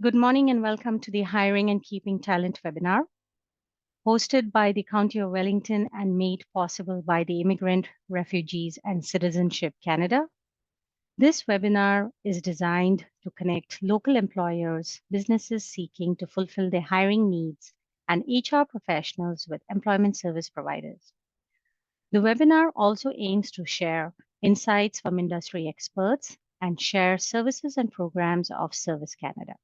Good morning and welcome to the Hiring and Keeping Talent webinar, hosted by the County of Wellington and made possible by the Immigrant, Refugees and Citizenship Canada. This webinar is designed to connect local employers, businesses seeking to fulfill their hiring needs, and HR professionals with employment service providers. The webinar also aims to share insights from industry experts and share services and programs of Service Canada.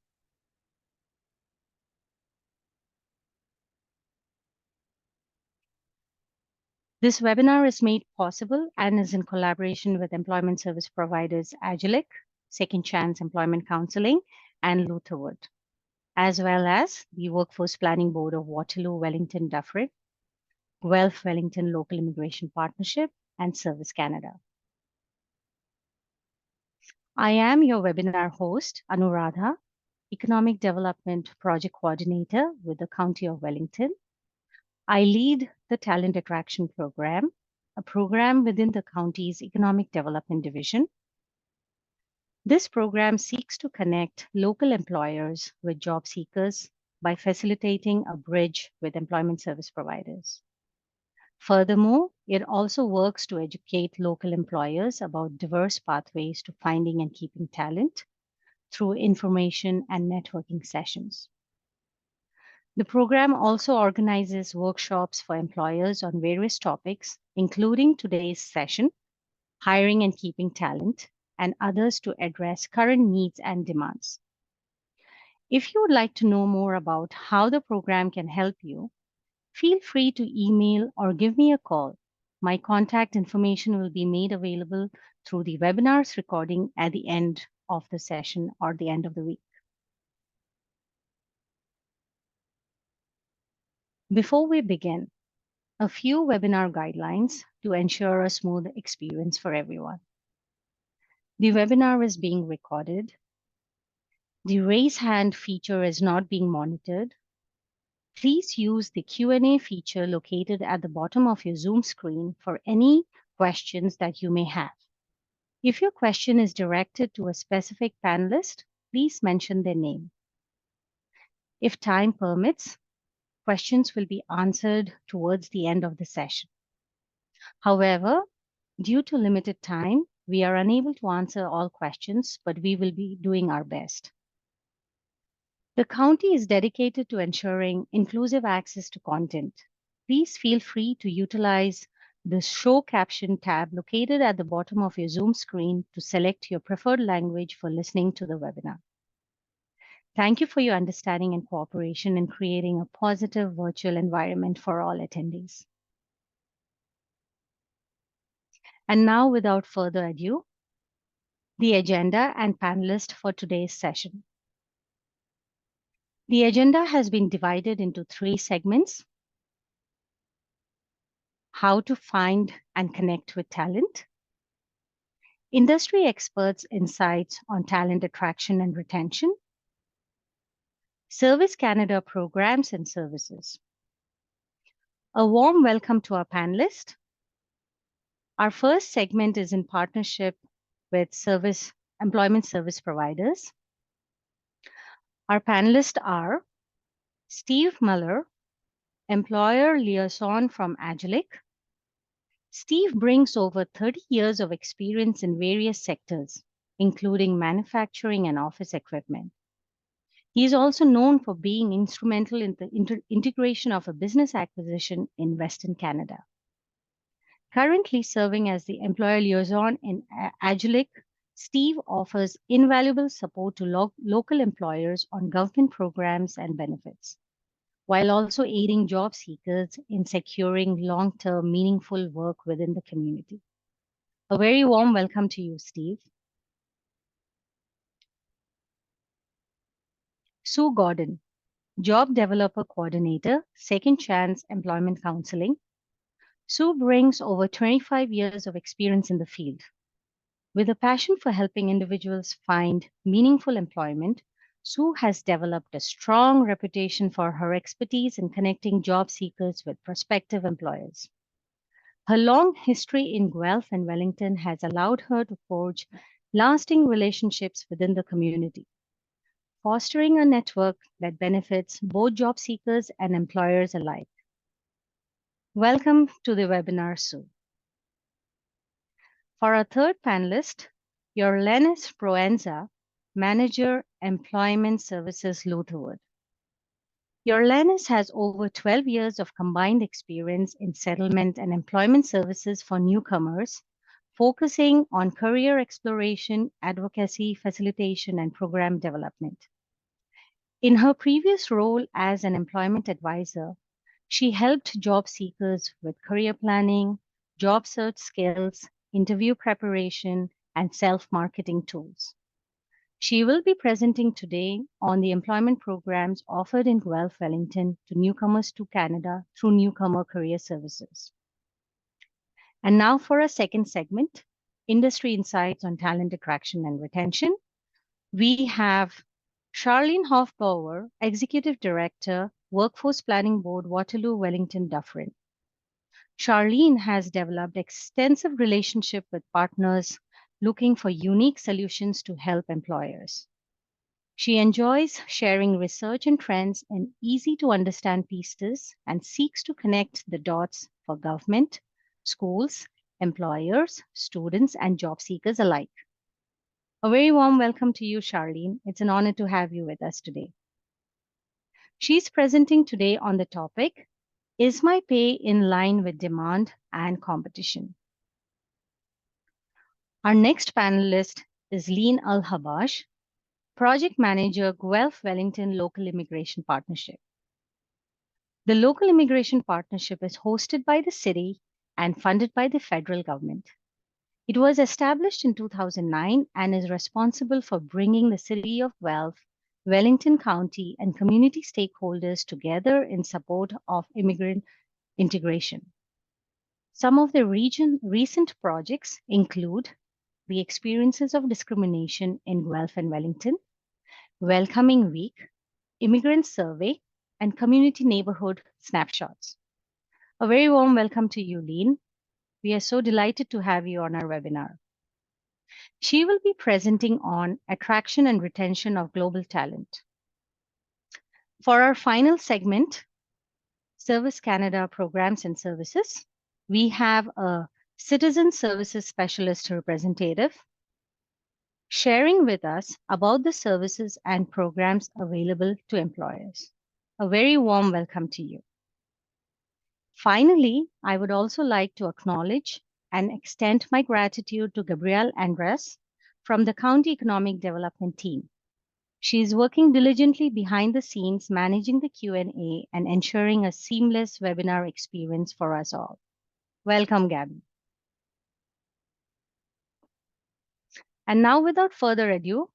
This webinar is made possible and is in collaboration with employment service providers Agilic, Second Chance Employment Counseling, and Lutherwood, as well as the Workforce Planning Board of Waterloo, Wellington, Dufferin, Guelph Wellington Local Immigration Partnership, and Service Canada. I am your webinar host, Anuradha, Economic Development Project Coordinator with the County of Wellington. I lead the Talent Attraction Program, a program within the county's Economic Development Division. This program seeks to connect local employers with job seekers by facilitating a bridge with employment service providers. Furthermore, it also works to educate local employers about diverse pathways to finding and keeping talent through information and networking sessions. The program also organizes workshops for employers on various topics, including today's session, hiring and keeping talent, and others to address current needs and demands. If you would like to know more about how the program can help you, feel free to email or give me a call. My contact information will be made available through the webinar's recording at the end of the session or the end of the week. Before we begin, a few webinar guidelines to ensure a smooth experience for everyone. The webinar is being recorded. The raise hand feature is not being monitored. Please use the Q&A feature located at the bottom of your Zoom screen for any questions that you may have. If your question is directed to a specific panelist, please mention their name. If time permits, questions will be answered towards the end of the session. However, due to limited time, we are unable to answer all questions, but we will be doing our best. The county is dedicated to ensuring inclusive access to content. Please feel free to utilize the Show Caption tab located at the bottom of your Zoom screen to select your preferred language for listening to the webinar. Thank you for your understanding and cooperation in creating a positive virtual environment for all attendees. And now, without further ado, the agenda and panelists for today's session. The agenda has been divided into 3 segments: how to find and connect with talent, industry experts' insights on talent attraction and retention, Service Canada programs and services. A warm welcome to our panelists. Our first segment is in partnership with employment service providers. Our panelists are Steve Muller, employer liaison from Agilic. Steve brings over 30 years of experience in various sectors, including manufacturing and office equipment. He is also known for being instrumental in the integration of a business acquisition in Western Canada. Currently serving as the employer liaison in Agilic, Steve offers invaluable support to local employers on government programs and benefits, while also aiding job seekers in securing long-term meaningful work within the community. A very warm welcome to you, Steve. Sue Gordon, Job Developer Coordinator, Second Chance Employment Counseling. Sue brings over 25 years of experience in the field. With a passion for helping individuals find meaningful employment, Sue has developed a strong reputation for her expertise in connecting job seekers with prospective employers. Her long history in Guelph and Wellington has allowed her to forge lasting relationships within the community. fostering a network that benefits both job seekers and employers alike. Welcome to the webinar, Sue. For our third panelist, Yorlenis Proenza, Manager, Employment Services, Lutherwood. Yorlenis has over 12 years of combined experience in settlement and employment services for newcomers, focusing on career exploration, advocacy, facilitation, and program development. In her previous role as an employment advisor, she helped job seekers with career planning, job search skills, interview preparation, and self-marketing tools. She will be presenting today on the employment programs offered in Guelph, Wellington to newcomers to Canada through Newcomer Career Services. And now for a second segment, Industry Insights on Talent Attraction and Retention. We have Charlene Hofbauer, Executive Director, Workforce Planning Board, Waterloo, Wellington, Dufferin. Charlene has developed extensive relationship with partners looking for unique solutions to help employers. She enjoys sharing research and trends in easy-to-understand pieces and seeks to connect the dots for government, schools, employers, students, and job seekers alike. A very warm welcome to you, Charlene. It's an honor to have you with us today. She's presenting today on the topic, Is my pay in line with demand and competition? Our next panelist is Leen Al-Habash, Project Manager, Guelph Wellington Local Immigration Partnership. The Local Immigration Partnership is hosted by the city and funded by the federal government. It was established in 2009 and is responsible for bringing the city of Guelph, Wellington County, and community stakeholders together in support of immigrant integration. Some of the recent projects include the experiences of discrimination in Guelph and Wellington, Welcoming Week, Immigrant Survey, and Community Neighborhood Snapshots. A very warm welcome to you, Leen. We are so delighted to have you on our webinar. She will be presenting on attraction and retention of global talent. For our final segment, Service Canada Programs and Services, we have a Citizen Services Specialist representative sharing with us about the services and programs available to employers. A very warm welcome to you. Finally, I would also like to acknowledge and extend my gratitude to Gabrielle Andres from the County Economic Development team. She is working diligently behind the scenes, managing the Q&A and ensuring a seamless webinar experience for us all. Welcome, Gabby. And now, without further ado,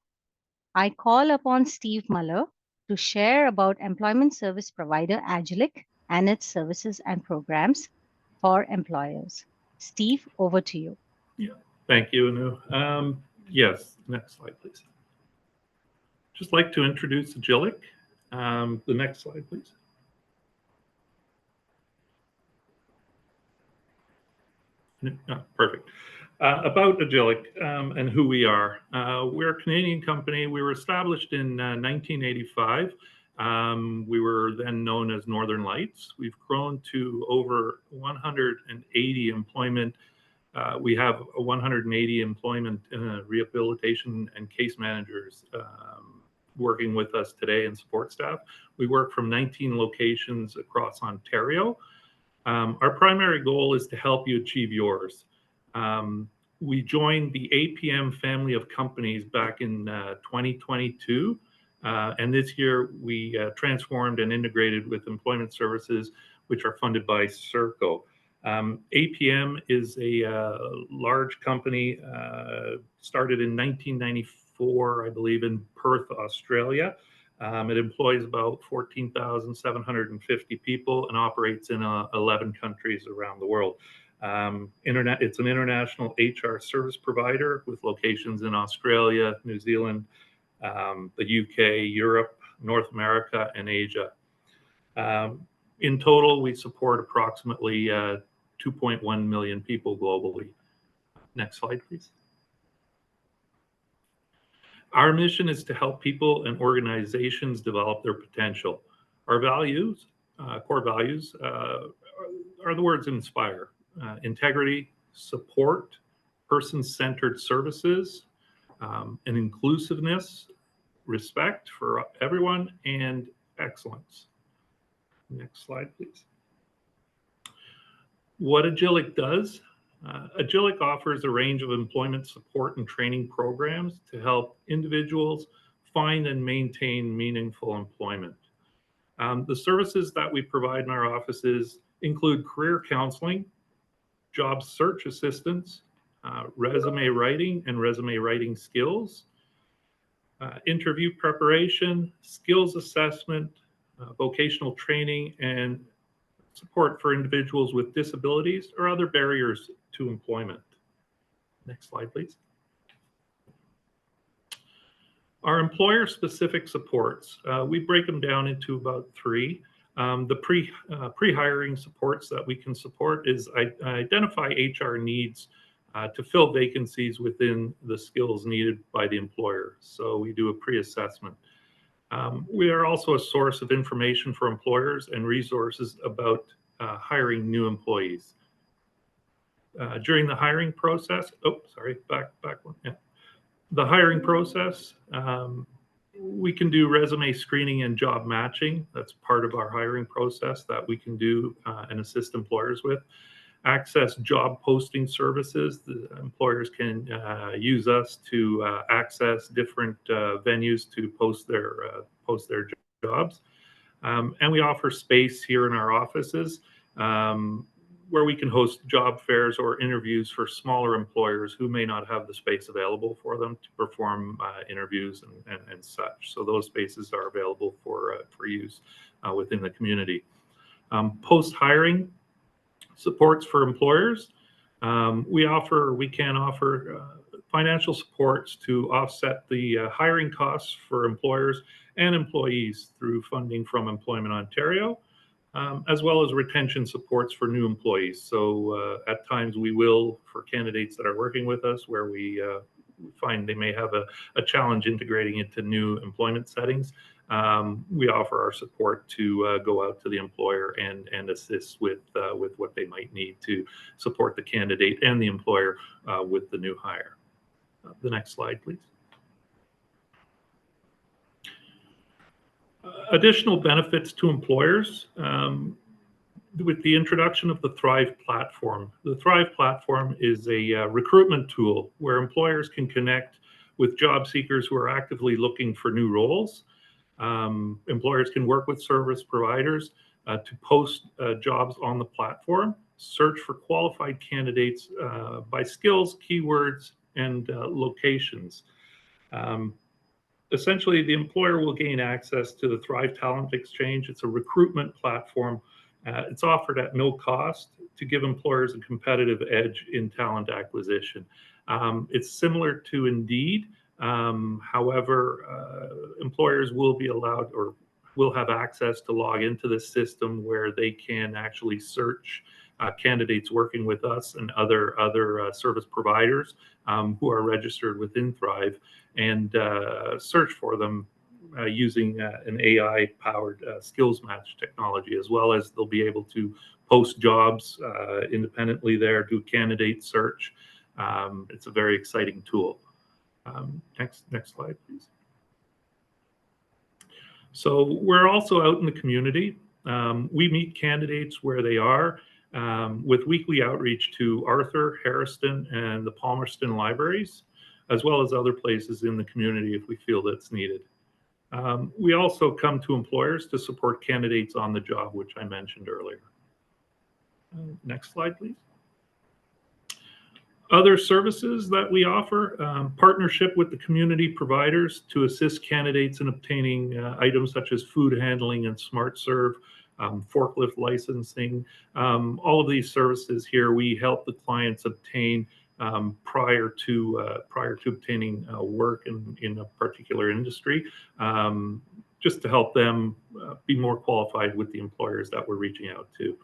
I call upon Steve Muller to share about employment service provider Agilic and its services and programs for employers. Steve, over to you. Yeah, thank you, Anu. Yes, next slide, please. Just like to introduce Agilic. The next slide, please. Perfect. About Agilic and who we are. We're a Canadian company. We were established in 1985. We were then known as Northern Lights. We've grown to over 180 employment. We have 180 employment rehabilitation and case managers working with us today and support staff. We work from 19 locations across Ontario. Our primary goal is to help you achieve yours. We joined the APM family of companies back in 2022. And this year we transformed and integrated with employment services, which are funded by CERCO. APM is a large company, started in 1994, I believe, in Perth, Australia. It employs about 14,750 people and operates in 11 countries around the world. It's an international HR service provider with locations in Australia, New Zealand, the UK, Europe, North America, and Asia. In total, we support approximately 2.1 million people globally. Next slide, please. Our mission is to help people and organizations develop their potential. Our values, core values, are the words inspire, integrity, support, person-centered services, and inclusiveness, respect for everyone, and excellence. Next slide, please. What Agilic does, Agilic offers a range of employment support and training programs to help individuals find and maintain meaningful employment. The services that we provide in our offices include career counseling, job search assistance, resume writing and resume writing skills, interview preparation, skills assessment, vocational training, and support for individuals with disabilities or other barriers to employment. Next slide, please. Our employer-specific supports, we break them down into about three. The pre-hiring supports that we can support is identify HR needs to fill vacancies within the skills needed by the employer. So we do a pre-assessment. We are also a source of information for employers and resources about hiring new employees. During the hiring process, back one, yeah. The hiring process, we can do resume screening and job matching. That's part of our hiring process that we can do and assist employers with. Access job posting services. The employers can use us to access different venues to post their jobs. And we offer space here in our offices where we can host job fairs or interviews for smaller employers who may not have the space available for them to perform interviews and such. So those spaces are available for use within the community. Post-hiring supports for employers. We can offer financial supports to offset the hiring costs for employers and employees through funding from Employment Ontario, as well as retention supports for new employees. So at times we will, for candidates that are working with us, where we find they may have a challenge integrating into new employment settings, we offer our support to go out to the employer and assist with what they might need to support the candidate and the employer with the new hire. The next slide, please. Additional benefits to employers with the introduction of the Thrive platform. The Thrive platform is a recruitment tool where employers can connect with job seekers who are actively looking for new roles. Employers can work with service providers to post jobs on the platform, search for qualified candidates by skills, keywords, and locations. Essentially, the employer will gain access to the Thrive Talent Exchange. It's a recruitment platform. It's offered at no cost to give employers a competitive edge in talent acquisition. It's similar to Indeed. However, employers will be allowed or will have access to log into this system where they can actually search candidates working with us and other service providers who are registered within Thrive and search for them using an AI-powered skills match technology, as well as they'll be able to post jobs independently there, do candidate search. It's a very exciting tool. Next slide, please. So we're also out in the community. We meet candidates where they are with weekly outreach to Arthur, Harriston, and the Palmerston libraries, as well as other places in the community if we feel that's needed. We also come to employers to support candidates on the job, which I mentioned earlier. Next slide, please. Other services that we offer, partnership with the community providers to assist candidates in obtaining items such as food handling and smart serve, forklift licensing. All of these services here, we help the clients obtain prior to obtaining work in a particular industry, just to help them be more qualified with the employers that we're reaching out to.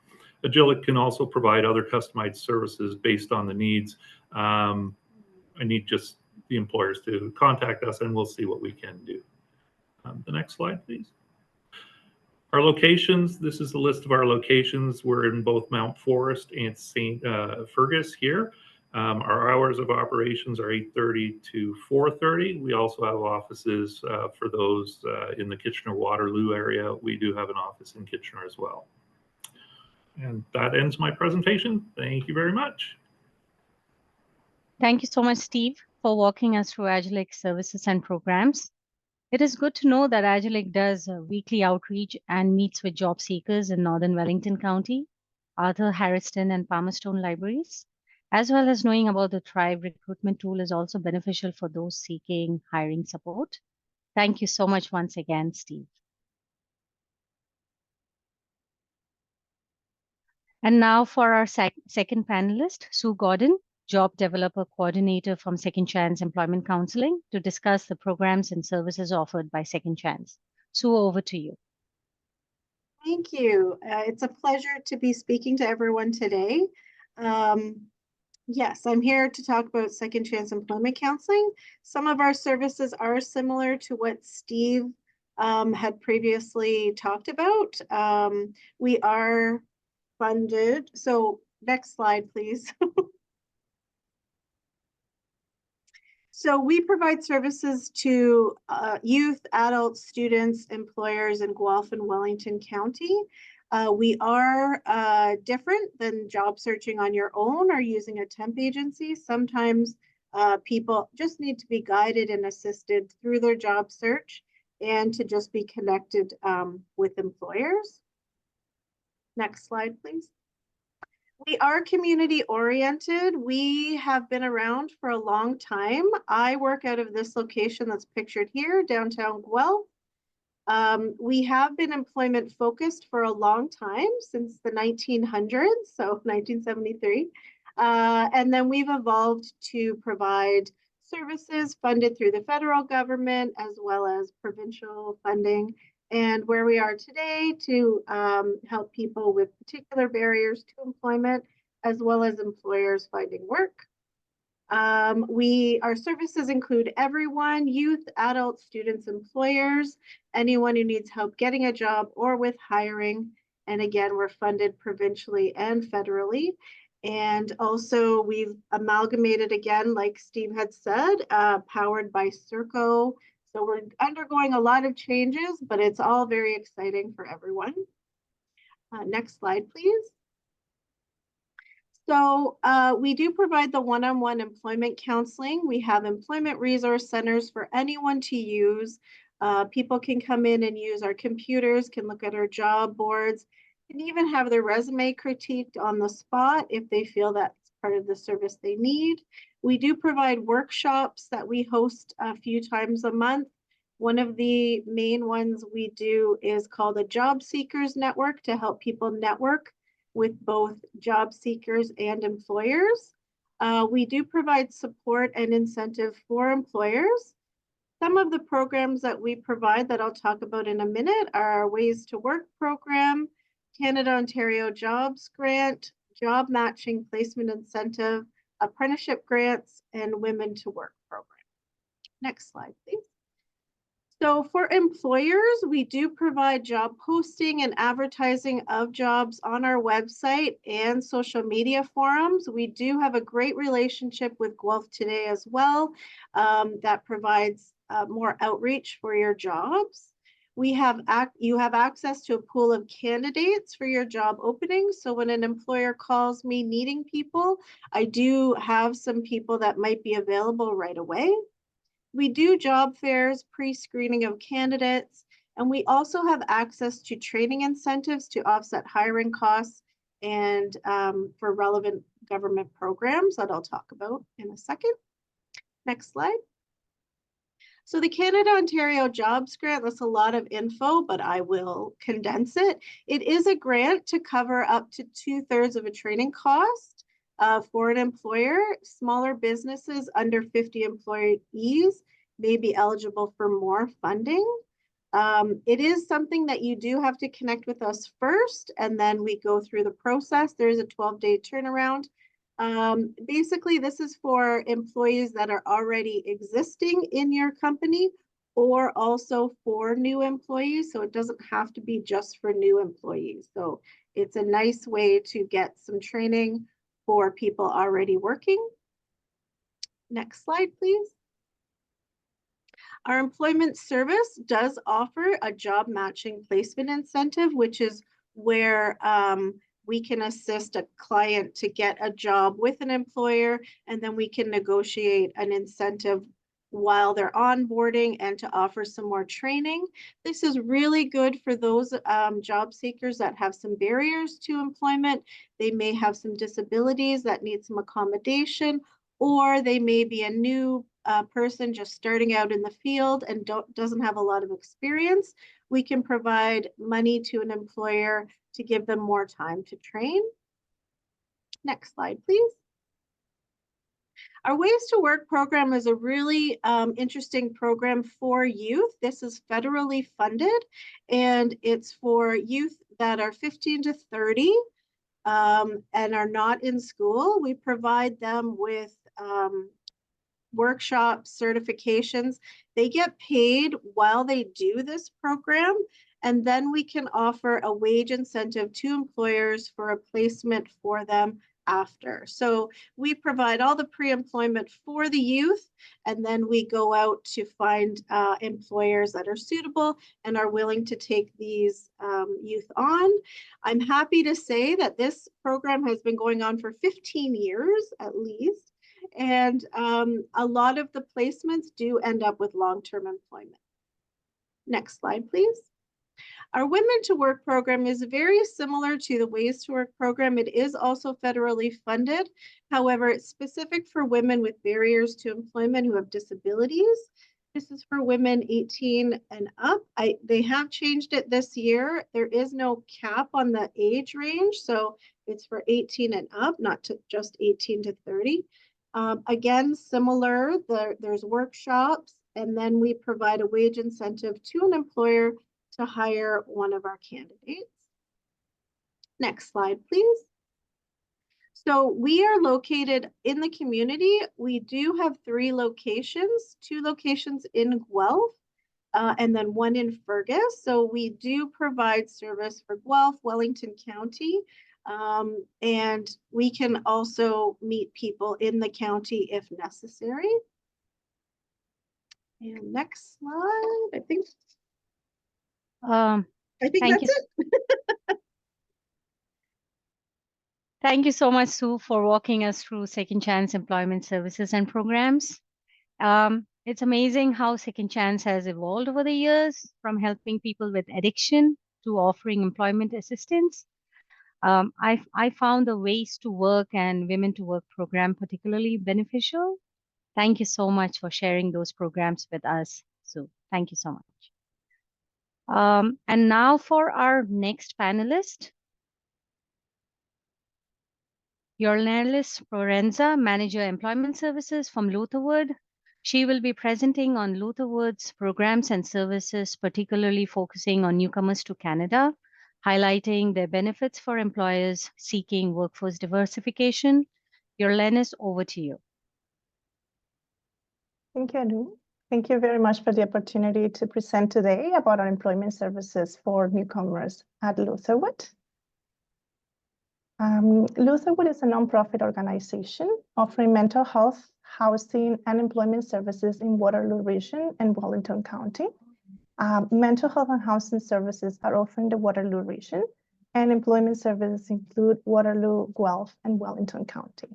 Agilic can also provide other customized services based on the needs. I need just the employers to contact us, and we'll see what we can do. The next slide, please. Our locations, this is the list of our locations. We're in both Mount Forest and St. Fergus here. Our hours of operations are 8:30 to 4:30. We also have offices for those in the Kitchener-Waterloo area. We do have an office in Kitchener as well. And that ends my presentation. Thank you very much. Thank you so much, Steve, for walking us through Agilec services and programs. It is good to know that Agilec does weekly outreach and meets with job seekers in Northern Wellington County, Arthur, Harriston, and Palmerstone libraries, as well as knowing about the Thrive recruitment tool is also beneficial for those seeking hiring support. Thank you so much once again, Steve. And now for our second panelist, Sue Gordon, Job Developer Coordinator from Second Chance Employment Counseling, to discuss the programs and services offered by Second Chance. Sue, over to you. Thank you. It's a pleasure to be speaking to everyone today. Yes, I'm here to talk about Second Chance Employment Counseling. Some of our services are similar to what Steve had previously talked about. We are funded. So next slide, please. So we provide services to youth, adults, students, employers in Guelph and Wellington County. We are different than job searching on your own or using a temp agency. Sometimes people just need to be guided and assisted through their job search and to just be connected with employers. Next slide, please. We are community oriented. We have been around for a long time. I work out of this location that's pictured here, downtown Guelph. We have been employment focused for a long time, since the 1900s, so 1973. And then we've evolved to provide services funded through the federal government as well as provincial funding, and where we are today to help people with particular barriers to employment, as well as employers finding work. Our services include everyone: youth, adults, students, employers, anyone who needs help getting a job or with hiring. And again, we're funded provincially and federally. And also we've amalgamated, again, like Steve had said, powered by Serco. So we're undergoing a lot of changes, but it's all very exciting for everyone. Next slide, please. So we do provide the one-on-one employment counseling. We have employment resource centers for anyone to use. People can come in and use our computers, can look at our job boards, can even have their resume critiqued on the spot if they feel that's part of the service they need. We do provide workshops that we host a few times a month. One of the main ones we do is called a Job Seekers Network, to help people network with both job seekers and employers. We do provide support and incentive for employers. Some of the programs that we provide that I'll talk about in a minute are our Ways to Work program, Canada Ontario Jobs Grant, Job Matching Placement Incentive, Apprenticeship Grants, and Women to Work program. Next slide, please. So for employers, we do provide job posting and advertising of jobs on our website and social media forums. We do have a great relationship with Guelph Today as well, that provides more outreach for your jobs. You have access to a pool of candidates for your job openings. So when an employer calls me needing people, I do have some people that might be available right away. We do job fairs, pre-screening of candidates, and we also have access to training incentives to offset hiring costs and for relevant government programs that I'll talk about in a second. Next slide. So the Canada Ontario Jobs Grant, that's a lot of info, but I will condense it. It is a grant to cover up to 2/3 of a training cost for an employer. Smaller businesses under 50 employees may be eligible for more funding. It is something that you do have to connect with us first, and then we go through the process. There is a 12-day turnaround. Basically, this is for employees that are already existing in your company or also for new employees. So it doesn't have to be just for new employees. So it's a nice way to get some training for people already working. Next slide, please. Our employment service does offer a job matching placement incentive, which is where we can assist a client to get a job with an employer, and then we can negotiate an incentive while they're onboarding and to offer some more training. This is really good for those job seekers that have some barriers to employment. They may have some disabilities that need some accommodation, or they may be a new person just starting out in the field and doesn't have a lot of experience. We can provide money to an employer to give them more time to train. Next slide, please. Our Ways to Work program is a really interesting program for youth. This is federally funded, and it's for youth that are 15 to 30 and are not in school. We provide them with workshops, certifications. They get paid while they do this program, and then we can offer a wage incentive to employers for a placement for them after. So we provide all the pre-employment for the youth, and then we go out to find employers that are suitable and are willing to take these youth on. I'm happy to say that this program has been going on for 15 years at least. And a lot of the placements do end up with long-term employment. Next slide, please. Our Women to Work program is very similar to the Ways to Work program. It is also federally funded. However, it's specific for women with barriers to employment who have disabilities. This is for women 18 and up. They have changed it this year. There is no cap on the age range, so it's for 18 and up, not just 18 to 30. Again, similar, there's workshops, and then we provide a wage incentive to an employer to hire one of our candidates. Next slide, please. So we are located in the community. We do have 3 locations, 2 locations in Guelph, and then 1 in Fergus. So we do provide service for Guelph, Wellington County, and we can also meet people in the county if necessary. And next slide, I think that's it. Thank you so much, Sue, for walking us through Second Chance Employment Services and Programs. It's amazing how Second Chance has evolved over the years, from helping people with addiction to offering employment assistance. I found the Ways to Work and Women to Work program particularly beneficial. Thank you so much for sharing those programs with us, Sue. Thank you so much. And now for our next panelist, Yornelis Prorenza, Manager Employment Services from Lutherwood. She will be presenting on Lutherwood's programs and services, particularly focusing on newcomers to Canada, highlighting their benefits for employers seeking workforce diversification. Yornelis, over to you. Thank you, Anu. Thank you very much for the opportunity to present today about our employment services for newcomers at Lutherwood. Lutherwood is a nonprofit organization offering mental health, housing, and employment services in Waterloo Region and Wellington County. Mental health and housing services are offered in the Waterloo Region, and employment services include Waterloo, Guelph, and Wellington County.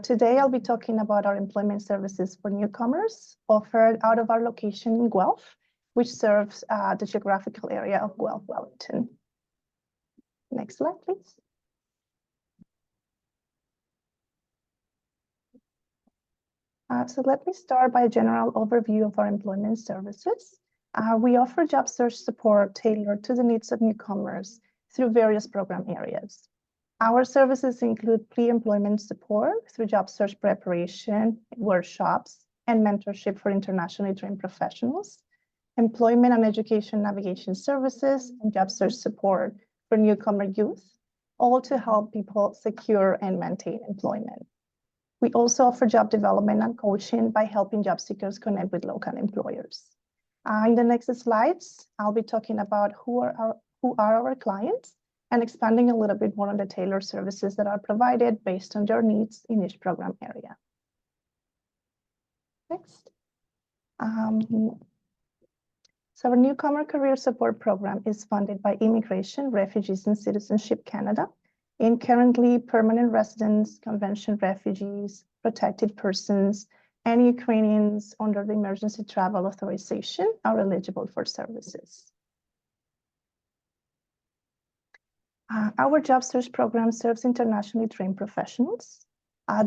Today, I'll be talking about our employment services for newcomers offered out of our location in Guelph, which serves the geographical area of Guelph, Wellington. Next slide, please. So let me start by a general overview of our employment services. We offer job search support tailored to the needs of newcomers through various program areas. Our services include pre-employment support through job search preparation, workshops, and mentorship for internationally trained professionals, employment and education navigation services, and job search support for newcomer youth, all to help people secure and maintain employment. We also offer job development and coaching by helping job seekers connect with local employers. In the next slides, I'll be talking about who are our clients and expanding a little bit more on the tailored services that are provided based on their needs in each program area. Next. So our Newcomer Career Support Program is funded by Immigration, Refugees, and Citizenship Canada. And currently, permanent residents, convention refugees, protected persons, and Ukrainians under the Emergency Travel Authorization are eligible for services. Our job search program serves internationally trained professionals.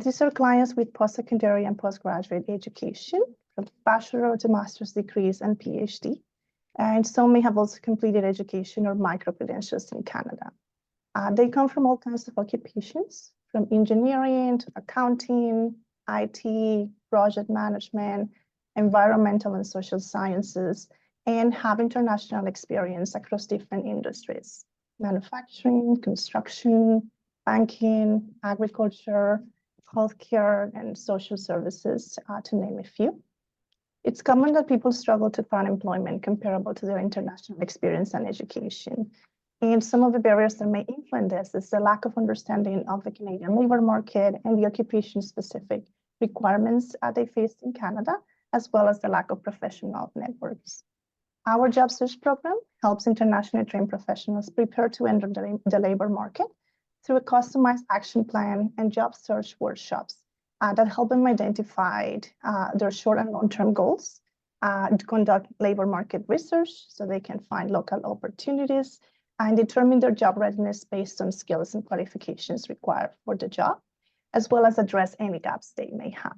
These are clients with post-secondary and postgraduate education, from bachelor to master's degrees and PhD. And some may have also completed education or micro-credentials in Canada. They come from all kinds of occupations, from engineering to accounting, IT, project management, environmental and social sciences, and have international experience across different industries: manufacturing, construction, banking, agriculture, healthcare, and social services, to name a few. It's common that people struggle to find employment comparable to their international experience and education. And some of the barriers that may influence this is the lack of understanding of the Canadian labor market and the occupation-specific requirements they face in Canada, as well as the lack of professional networks. Our job search program helps internationally trained professionals prepare to enter the labor market through a customized action plan and job search workshops that help them identify their short and long-term goals, to conduct labor market research so they can find local opportunities, and determine their job readiness based on skills and qualifications required for the job, as well as address any gaps they may have.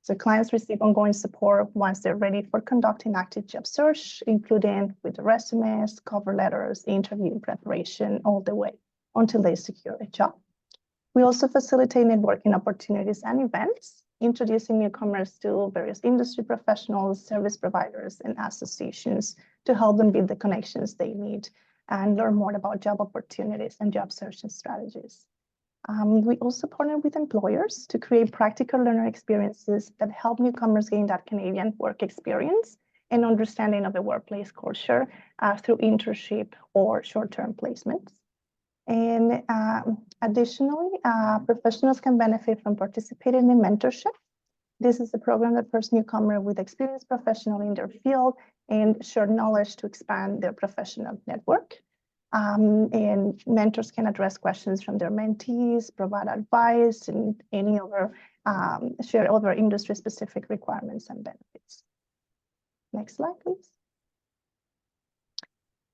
So clients receive ongoing support once they're ready for conducting active job search, including with resumes, cover letters, interview preparation, all the way until they secure a job. We also facilitate networking opportunities and events, introducing newcomers to various industry professionals, service providers, and associations to help them build the connections they need and learn more about job opportunities and job search strategies. We also partner with employers to create practical learner experiences that help newcomers gain that Canadian work experience and understanding of the workplace culture through internship or short-term placements. And additionally, professionals can benefit from participating in mentorship. This is a program that pairs newcomer with experienced professional in their field and share knowledge to expand their professional network. And mentors can address questions from their mentees, provide advice, and any other share other industry-specific requirements and benefits. Next slide, please.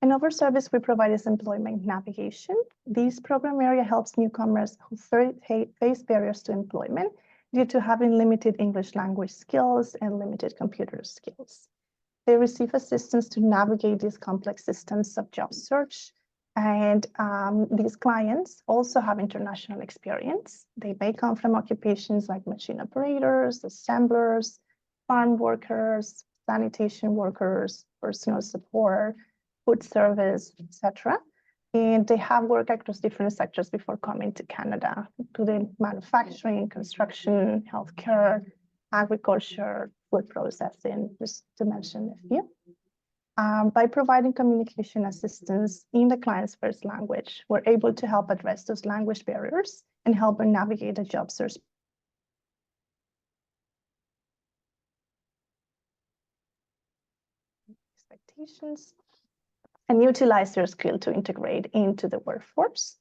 Another service we provide is employment navigation. This program area helps newcomers who face barriers to employment due to having limited English language skills and limited computer skills. They receive assistance to navigate these complex systems of job search. And these clients also have international experience. They may come from occupations like machine operators, assemblers, farm workers, sanitation workers, personal support, food service, etc. And they have worked across different sectors before coming to Canada, including manufacturing, construction, healthcare, agriculture, food processing, just to mention a few. By providing communication assistance in the client's first language, we're able to help address those language barriers and help them navigate the job search. Expectations. And utilize their skill to integrate into the workforce.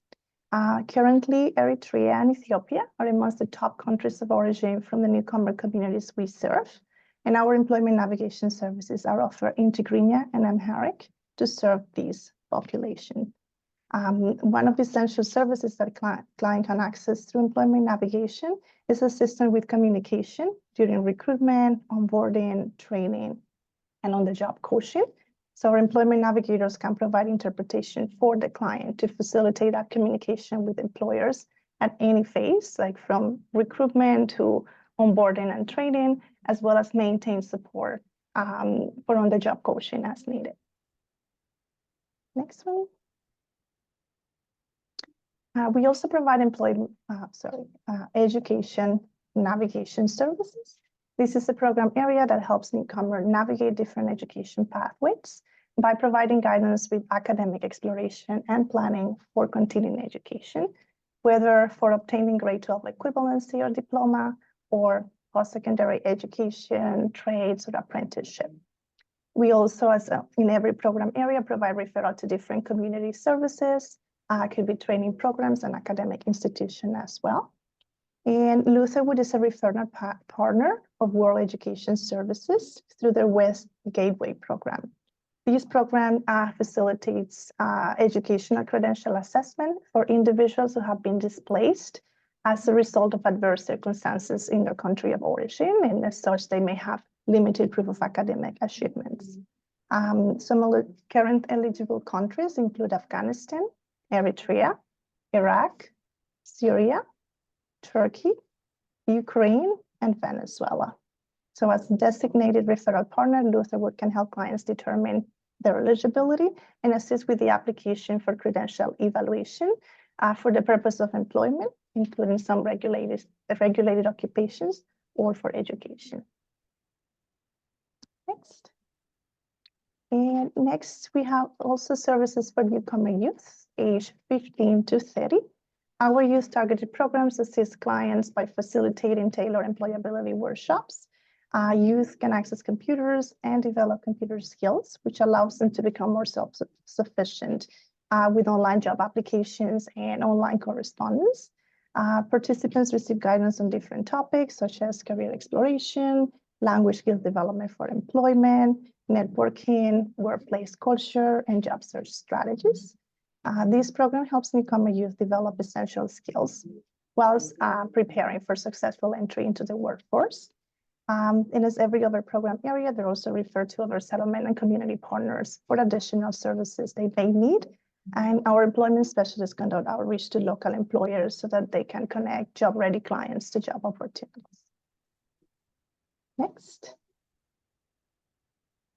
Currently, Eritrea and Ethiopia are amongst the top countries of origin from the newcomer communities we serve. And our employment navigation services are offered in Tigrinya and Amharic to serve this population. One of the essential services that client can access through employment navigation is assistance with communication during recruitment, onboarding, training, and on-the-job coaching. So our employment navigators can provide interpretation for the client to facilitate that communication with employers at any phase, like from recruitment to onboarding and training, as well as maintain support for on-the-job coaching as needed. Next one. We also provide education navigation services. This is a program area that helps newcomers navigate different education pathways by providing guidance with academic exploration and planning for continuing education, whether for obtaining grade 12 equivalency or diploma, or post-secondary education, trades, or apprenticeship. We also, in every program area, provide referral to different community services, could be training programs and academic institution as well. And Lutherwood is a referral partner of World Education Services through their West Gateway program. This program facilitates educational credential assessment for individuals who have been displaced as a result of adverse circumstances in their country of origin, and as such, they may have limited proof of academic achievements. Some current eligible countries include Afghanistan, Eritrea, Iraq, Syria, Turkey, Ukraine, and Venezuela. So as a designated referral partner, Lutherwood can help clients determine their eligibility and assist with the application for credential evaluation for the purpose of employment, including some regulated occupations or for education. Next. And next, we have also services for newcomer youth, age 15 to 30. Our youth targeted programs assist clients by facilitating tailored employability workshops. Youth can access computers and develop computer skills, which allows them to become more self-sufficient with online job applications and online correspondence. Participants receive guidance on different topics, such as career exploration, language skills development for employment, networking, workplace culture, and job search strategies. This program helps newcomer youth develop essential skills whilst preparing for successful entry into the workforce. And as every other program area, they're also referred to other settlement and community partners for additional services they may need. And our employment specialists conduct outreach to local employers so that they can connect job-ready clients to job opportunities. Next.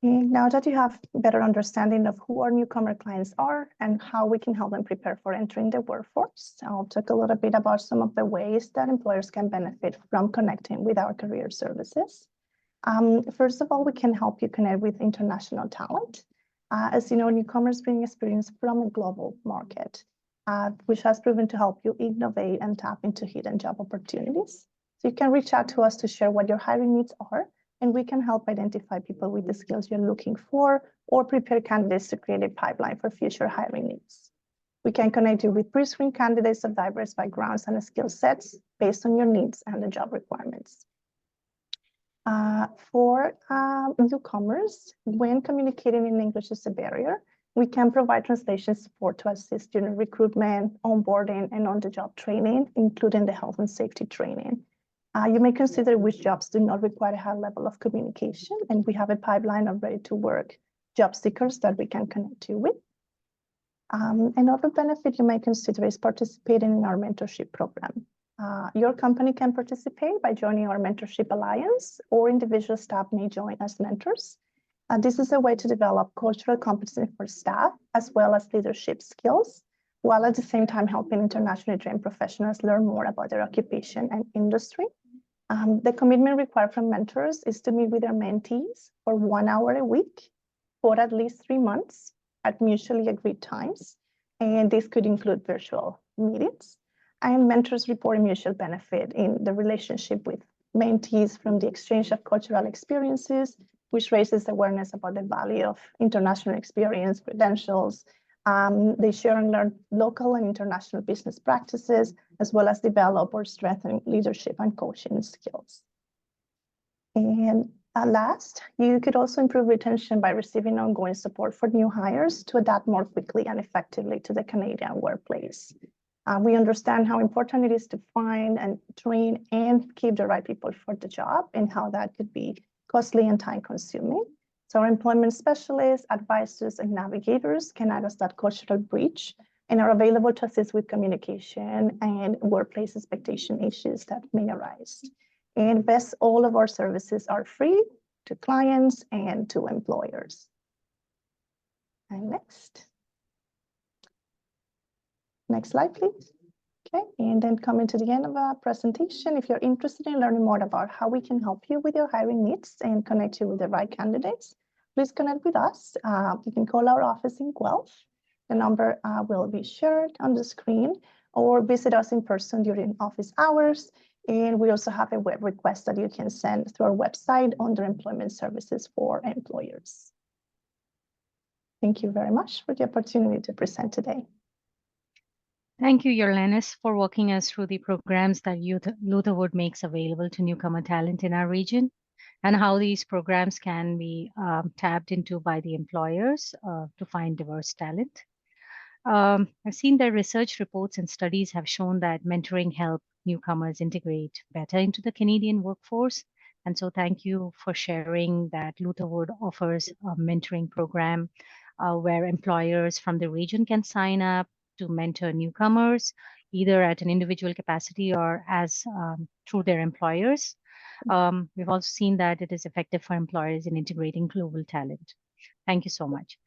And now that you have a better understanding of who our newcomer clients are and how we can help them prepare for entering the workforce, I'll talk a little bit about some of the ways that employers can benefit from connecting with our career services. First of all, we can help you connect with international talent. As you know, newcomers bring experience from a global market, which has proven to help you innovate and tap into hidden job opportunities. So you can reach out to us to share what your hiring needs are, and we can help identify people with the skills you're looking for or prepare candidates to create a pipeline for future hiring needs. We can connect you with pre-screened candidates of diverse backgrounds and skill sets based on your needs and the job requirements. For newcomers, when communicating in English is a barrier, we can provide translation support to assist during recruitment, onboarding, and on-the-job training, including the health and safety training. You may consider which jobs do not require a high level of communication, and we have a pipeline of ready-to-work job seekers that we can connect you with. Another benefit you may consider is participating in our mentorship program. Your company can participate by joining our mentorship alliance, or individual staff may join as mentors. This is a way to develop cultural competency for staff, as well as leadership skills, while at the same time helping internationally trained professionals learn more about their occupation and industry. The commitment required from mentors is to meet with their mentees for 1 hour a week for at least 3 months at mutually agreed times. And this could include virtual meetings. And mentors report a mutual benefit in the relationship with mentees from the exchange of cultural experiences, which raises awareness about the value of international experience, credentials. They share and learn local and international business practices, as well as develop or strengthen leadership and coaching skills. And last, you could also improve retention by receiving ongoing support for new hires to adapt more quickly and effectively to the Canadian workplace. We understand how important it is to find and train and keep the right people for the job, and how that could be costly and time-consuming. So our employment specialists, advisors, and navigators can act as that cultural bridge and are available to assist with communication and workplace expectation issues that may arise. And best, all of our services are free to clients and to employers. And next slide, please. Okay, and then coming to the end of our presentation, if you're interested in learning more about how we can help you with your hiring needs and connect you with the right candidates, please connect with us. You can call our office in Guelph. The number will be shared on the screen, or visit us in person during office hours. And we also have a web request that you can send through our website under Employment Services for Employers. Thank you very much for the opportunity to present today. Thank you, Yorlanis, for walking us through the programs that Lutherwood makes available to newcomer talent in our region, and how these programs can be tapped into by the employers to find diverse talent. I've seen that research reports and studies have shown that mentoring help newcomers integrate better into the Canadian workforce. And so thank you for sharing that Lutherwood offers a mentoring program where employers from the region can sign up to mentor newcomers, either at an individual capacity or as through their employers. We've also seen that it is effective for employers in integrating global talent. Thank you so much.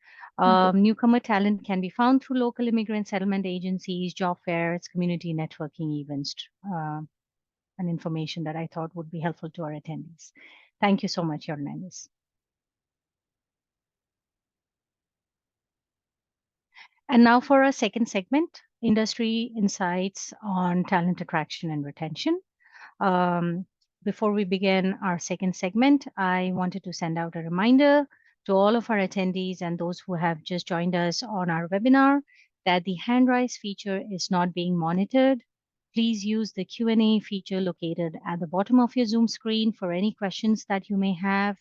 Newcomer talent can be found through local immigrant settlement agencies, job fairs, community networking events, and information that I thought would be helpful to our attendees. Thank you so much, Yorlanis. And now for our second segment, industry insights on talent attraction and retention. Before we begin our second segment, I wanted to send out a reminder to all of our attendees and those who have just joined us on our webinar that the hand raise feature is not being monitored. Please use the Q&A feature located at the bottom of your Zoom screen for any questions that you may have.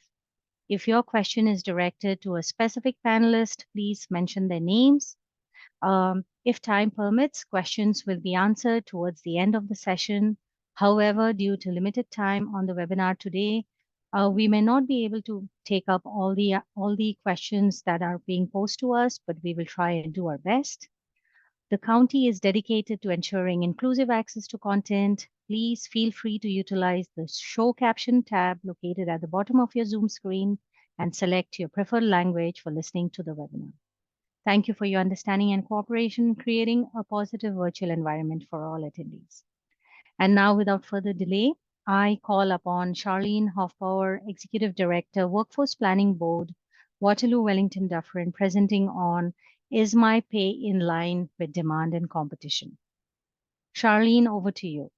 If your question is directed to a specific panelist, please mention their names. If time permits, questions will be answered towards the end of the session. However, due to limited time on the webinar today, we may not be able to take up all the questions that are being posed to us, but we will try and do our best. The county is dedicated to ensuring inclusive access to content. Please feel free to utilize the Show Caption tab located at the bottom of your Zoom screen and select your preferred language for listening to the webinar. Thank you for your understanding and cooperation in creating a positive virtual environment for all attendees. And now, without further delay, I call upon Charlene Hofbauer, Executive Director, Workforce Planning Board, Waterloo Wellington Dufferin, presenting on Is My Pay in Line with Demand and Competition? Charlene, over to you.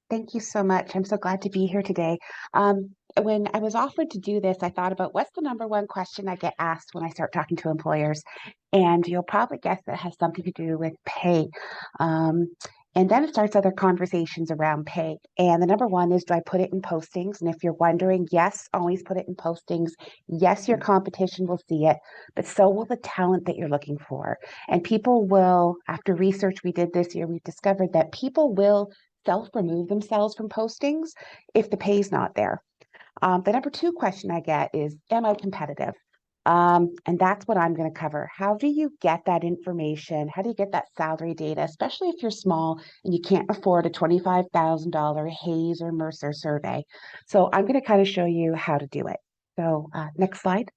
Thank you so much. I'm so glad to be here today. When I was offered to do this, I thought about what's the number one question I get asked when I start talking to employers. And you'll probably guess that it has something to do with pay. And then it starts other conversations around pay. And the number one is, do I put it in postings? And if you're wondering, yes, always put it in postings. Yes, your competition will see it, but so will the talent that you're looking for. And people will, after research we did this year, we've discovered that people will self-remove themselves from postings if the pay's not there. The number two question I get is, am I competitive? And that's what I'm going to cover. How do you get that information? How do you get that salary data, especially if you're small and you can't afford a $25,000 Hayes or Mercer survey? So I'm going to kind of show you how to do it. So next slide.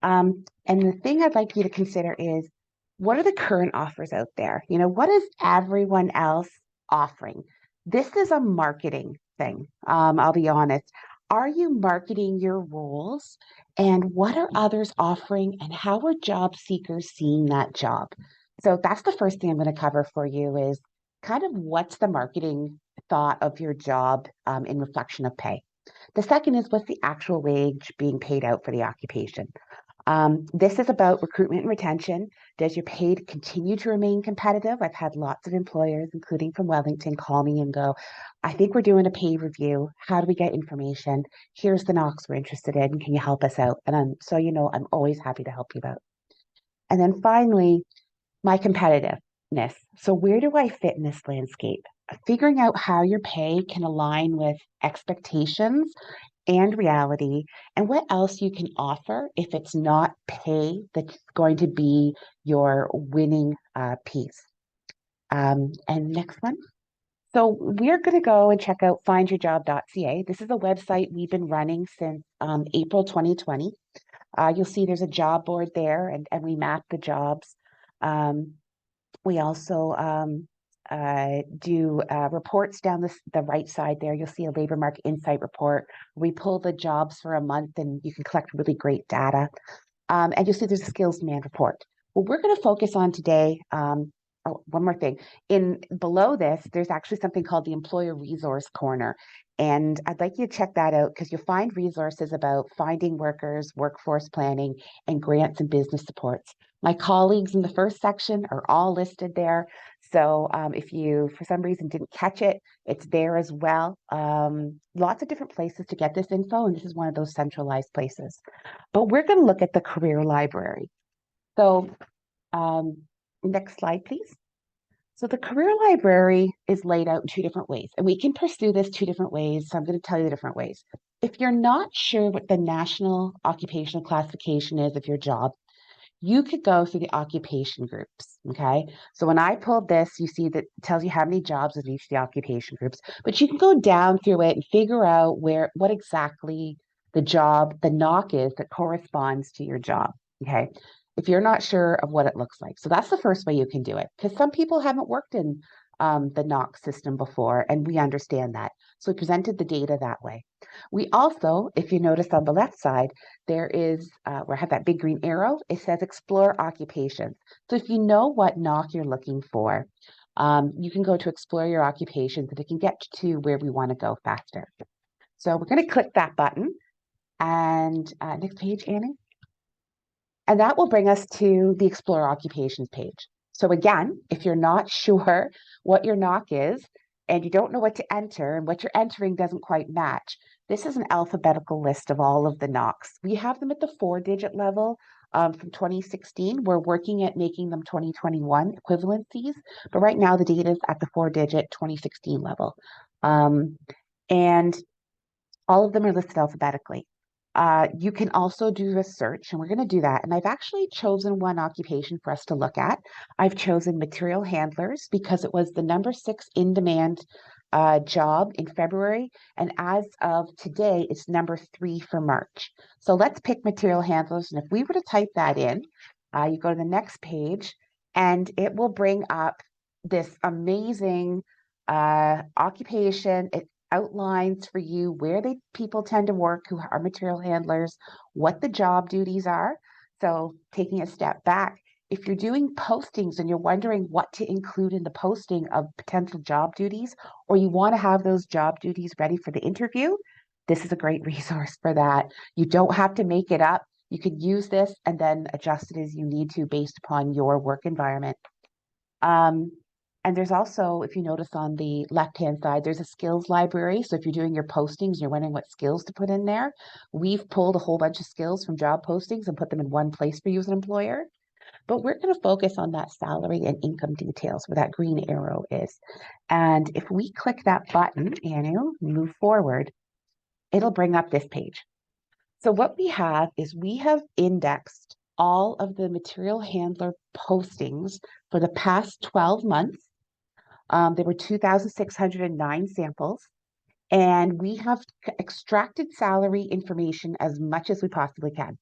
And the thing I'd like you to consider is, what are the current offers out there? You know, what is everyone else offering? This is a marketing thing. I'll be honest. Are you marketing your roles? And what are others offering? And how are job seekers seeing that job? So that's the first thing I'm going to cover for you, is kind of what's the marketing thought of your job in reflection of pay. The second is, what's the actual wage being paid out for the occupation? This is about recruitment and retention. Does your pay continue to remain competitive? I've had lots of employers, including from Wellington, call me and go, I think we're doing a pay review. How do we get information? Here's the knocks we're interested in. Can you help us out? And so you know, I'm always happy to help you out. And then finally, my competitiveness. So where do I fit in this landscape? Figuring out how your pay can align with expectations and reality, and what else you can offer if it's not pay that's going to be your winning piece. And next one. So we're going to go and check out findyourjob.ca. This is a website we've been running since April 2020. You'll see there's a job board there, and we map the jobs. We also do reports down the right side there. You'll see a labor market insight report. We pull the jobs for a month and you can collect really great data. And you'll see there's a skills demand report. What we're going to focus on today, one more thing. Below this, there's actually something called the Employer Resource Corner. And I'd like you to check that out because you'll find resources about finding workers, workforce planning, and grants and business supports. My colleagues in the first section are all listed there. So if you, for some reason, didn't catch it, it's there as well. Lots of different places to get this info, and this is one of those centralized places. But we're going to look at the career library. So next slide, please. So the career library is laid out in two different ways, and we can pursue this two different ways. So I'm going to tell you the different ways. If you're not sure what the national occupational classification is of your job, you could go through the occupation groups, okay? So when I pulled this, you see that it tells you how many jobs of each of the occupation groups, but you can go down through it and figure out what exactly the job, the NOC is that corresponds to your job, okay? If you're not sure of what it looks like. So that's the first way you can do it, because some people haven't worked in the NOC system before, and we understand that. So we presented the data that way. We also, if you notice on the left side, there is, where I have that big green arrow, it says explore occupations. So if you know what NOC you're looking for, you can go to explore your occupations and it can get to where we want to go faster. So we're going to click that button and next page, Annie. And that will bring us to the explore occupations page. So again, if you're not sure what your NOC is and you don't know what to enter and what you're entering doesn't quite match, this is an alphabetical list of all of the NOCs. We have them at the 4-digit level from 2016. We're working at making them 2021 equivalencies, but right now the data is at the 4-digit 2016 level. And all of them are listed alphabetically. You can also do a search, and we're going to do that. And I've actually chosen one occupation for us to look at. I've chosen material handlers because it was the number 6 in-demand job in February. And as of today, it's number 3 for March. So let's pick material handlers. And if we were to type that in, you go to the next page, and it will bring up this amazing occupation. It outlines for you where people tend to work who are material handlers, what the job duties are. So taking a step back, if you're doing postings and you're wondering what to include in the posting of potential job duties, or you want to have those job duties ready for the interview, this is a great resource for that. You don't have to make it up. You could use this and then adjust it as you need to based upon your work environment. And there's also, if you notice on the left-hand side, there's a skills library. So if you're doing your postings, you're wondering what skills to put in there. We've pulled a whole bunch of skills from job postings and put them in one place for you as an employer. But we're going to focus on that salary and income details where that green arrow is. And if we click that button, Anu, move forward, it'll bring up this page. So what we have is we have indexed all of the material handler postings for the past 12 months. There were 2,609 samples, and we have extracted salary information as much as we possibly can.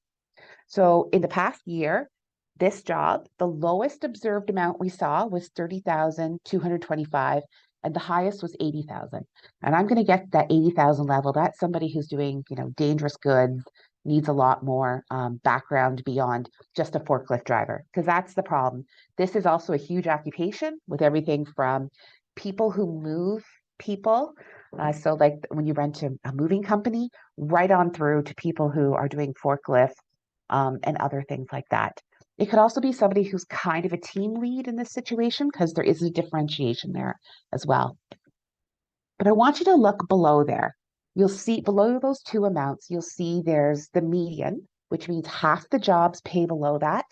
So in the past year, this job, the lowest observed amount we saw was 30,225, and the highest was 80,000. And I'm going to get that 80,000 level. That's somebody who's doing, dangerous goods, needs a lot more background beyond just a forklift driver, because that's the problem. This is also a huge occupation with everything from people who move people. So like when you rent a moving company, right on through to people who are doing forklift and other things like that. It could also be somebody who's kind of a team lead in this situation because there is a differentiation there as well. But I want you to look below there. You'll see below those two amounts, you'll see there's the median, which means half the jobs pay below that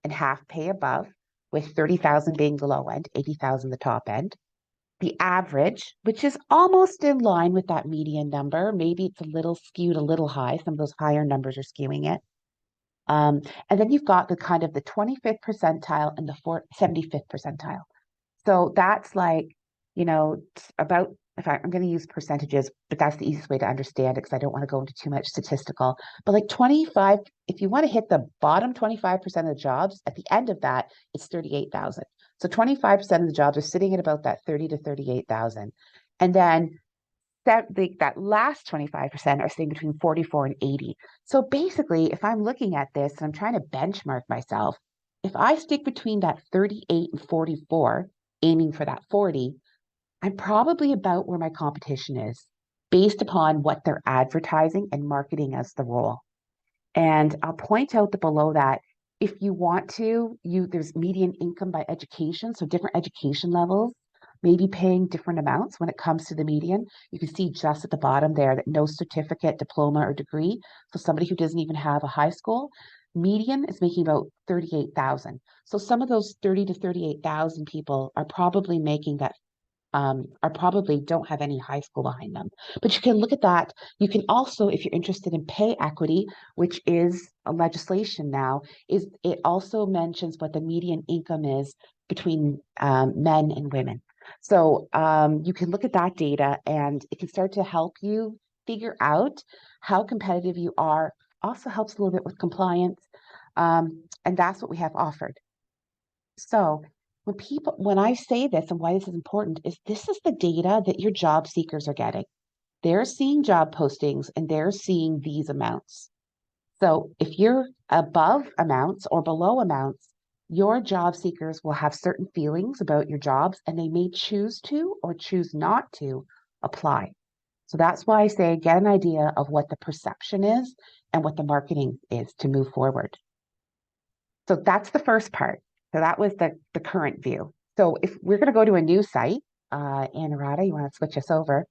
and half pay above, with 30,000 being the low end, 80,000 the top end. The average, which is almost in line with that median number. Maybe it's a little skewed a little high. Some of those higher numbers are skewing it. And then you've got the kind of the 25th percentile and the 75th percentile. So that's like, about, I'm going to use percentages, but that's the easiest way to understand it because I don't want to go into too much statistical. But like 25, if you want to hit the bottom 25% of the jobs, at the end of that, it's 38,000. So 25% of the jobs are sitting at about that 30 to 38,000. And then that last 25% are sitting between 44 and 80. So basically, if I'm looking at this and I'm trying to benchmark myself, if I stick between that 38 and 44, aiming for that 40, I'm probably about where my competition is based upon what they're advertising and marketing as the role. And I'll point out that below that, if you want to, there's median income by education, so different education levels, maybe paying different amounts when it comes to the median. You can see just at the bottom there that no certificate, diploma, or degree. So somebody who doesn't even have a high school, median is making about 38,000. So some of those 30 to 38,000 people are probably making that probably don't have any high school behind them. But you can look at that. You can also, if you're interested in pay equity, which is a legislation now, is it also mentions what the median income is between men and women. So you can look at that data and it can start to help you figure out how competitive you are. Also helps a little bit with compliance. And that's what we have offered. So when I say this and why this is important is this is the data that your job seekers are getting. They're seeing job postings and they're seeing these amounts. So if you're above amounts or below amounts, your job seekers will have certain feelings about your jobs and they may choose to or choose not to apply. So that's why I say get an idea of what the perception is and what the marketing is to move forward. So that's the first part. So that was the current view. So if we're going to go to a new site, Anuradha, you want to switch us over,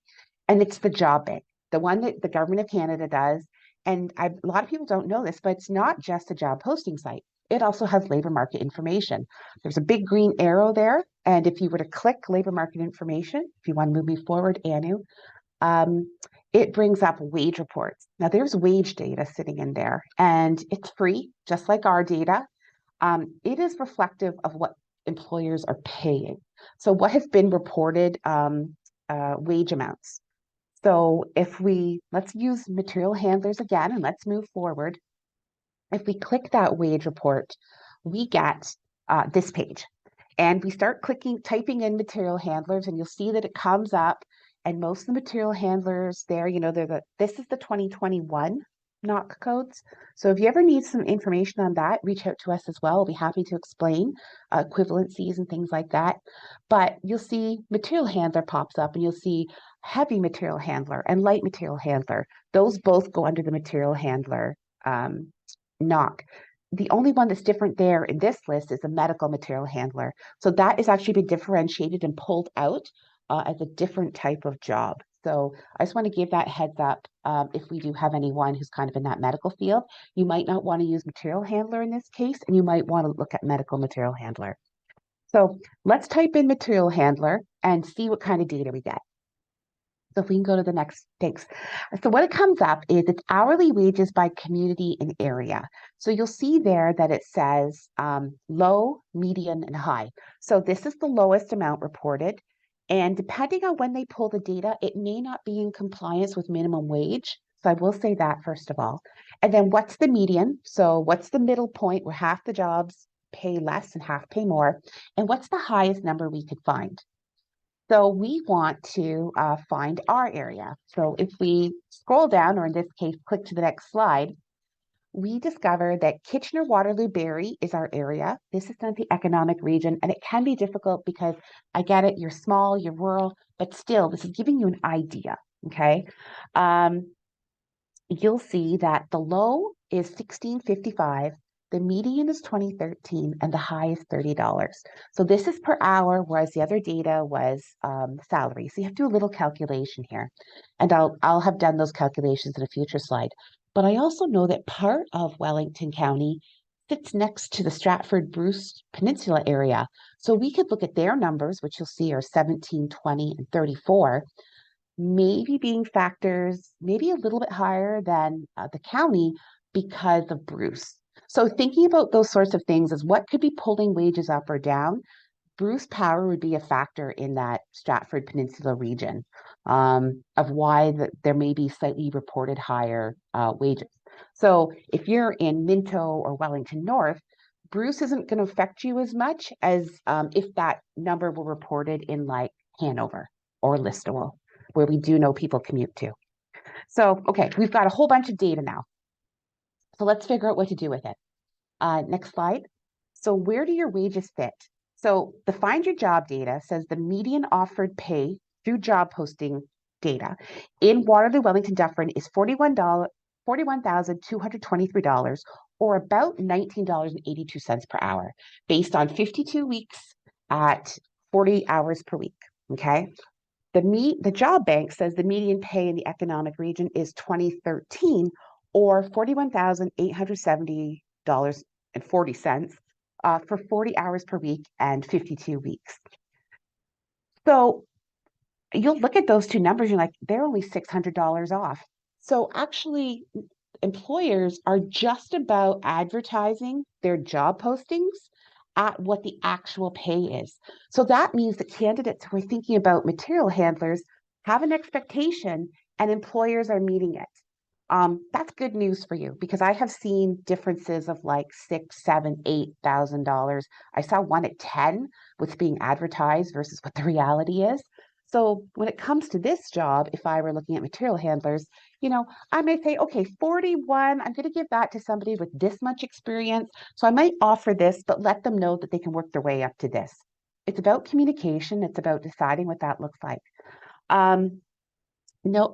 and it's the job bank, the one that the government of Canada does. And a lot of people don't know this, but it's not just a job posting site. It also has labor market information. There's a big green arrow there. And if you were to click labor market information, if you want to move me forward, Anu, it brings up wage reports. Now there's wage data sitting in there and it's free, just like our data. It is reflective of what employers are paying. So what has been reported wage amounts. So let's use material handlers again, and let's move forward. If we click that wage report, we get this page. And we start typing in material handlers, and you'll see that it comes up. And most of the material handlers there, this is the 2021 NOC codes. So if you ever need some information on that, reach out to us as well. We'll be happy to explain equivalencies and things like that. But you'll see material handler pops up and you'll see heavy material handler and light material handler. Those both go under the material handler NOC. The only one that's different there in this list is a medical material handler. So that is actually been differentiated and pulled out as a different type of job. So I just want to give that heads up. If we do have anyone who's kind of in that medical field, you might not want to use material handler in this case, and you might want to look at medical material handler. So let's type in material handler and see what kind of data we get. So if we can go to the next, thanks. So what it comes up is it's hourly wages by community and area. So you'll see there that it says low, median, and high. So this is the lowest amount reported. And depending on when they pull the data, it may not be in compliance with minimum wage. So I will say that first of all. And then what's the median? So what's the middle point where half the jobs pay less and half pay more? And what's the highest number we could find? So we want to find our area. So if we scroll down, or in this case, click to the next slide, we discover that Kitchener-Waterloo-Barrie is our area. This is not the economic region, and it can be difficult because I get it, you're small, you're rural, but still, this is giving you an idea, okay? You'll see that the low is $16.55, the median is $20.13, and the high is $30. So this is per hour, whereas the other data was salary. So you have to do a little calculation here, and I'll have done those calculations in a future slide. But I also know that part of Wellington County sits next to the Stratford Bruce Peninsula area. So we could look at their numbers, which you'll see are 17, 20, and 34, maybe being factors, maybe a little bit higher than the county because of Bruce. So thinking about those sorts of things is what could be pulling wages up or down. Bruce Power would be a factor in that Stratford Peninsula region of why there may be slightly reported higher wages. So if you're in Minto or Wellington North, Bruce isn't going to affect you as much as if that number were reported in like Hanover or Listowel, where we do know people commute to. So, okay, we've got a whole bunch of data now. So let's figure out what to do with it. Next slide. So where do your wages fit? So the Find Your Job data says the median offered pay through job posting data in Waterloo, Wellington, Dufferin is $41,223, or about $19.82 per hour, based on 52 weeks at 40 hours per week. Okay. The job bank says the median pay in the economic region is 2013, or $41,870.40 for 40 hours per week and 52 weeks. So you'll look at those two numbers, you're like, they're only $600 off. So actually, employers are just about advertising their job postings at what the actual pay is. So that means that candidates who are thinking about material handlers have an expectation and employers are meeting it. That's good news for you, because I have seen differences of like $6,000, $7,000, $8,000. I saw one at 10 what's being advertised versus what the reality is. So when it comes to this job, if I were looking at material handlers, I may say, okay, 41, I'm going to give that to somebody with this much experience. So I might offer this, but let them know that they can work their way up to this. It's about communication. It's about deciding what that looks like.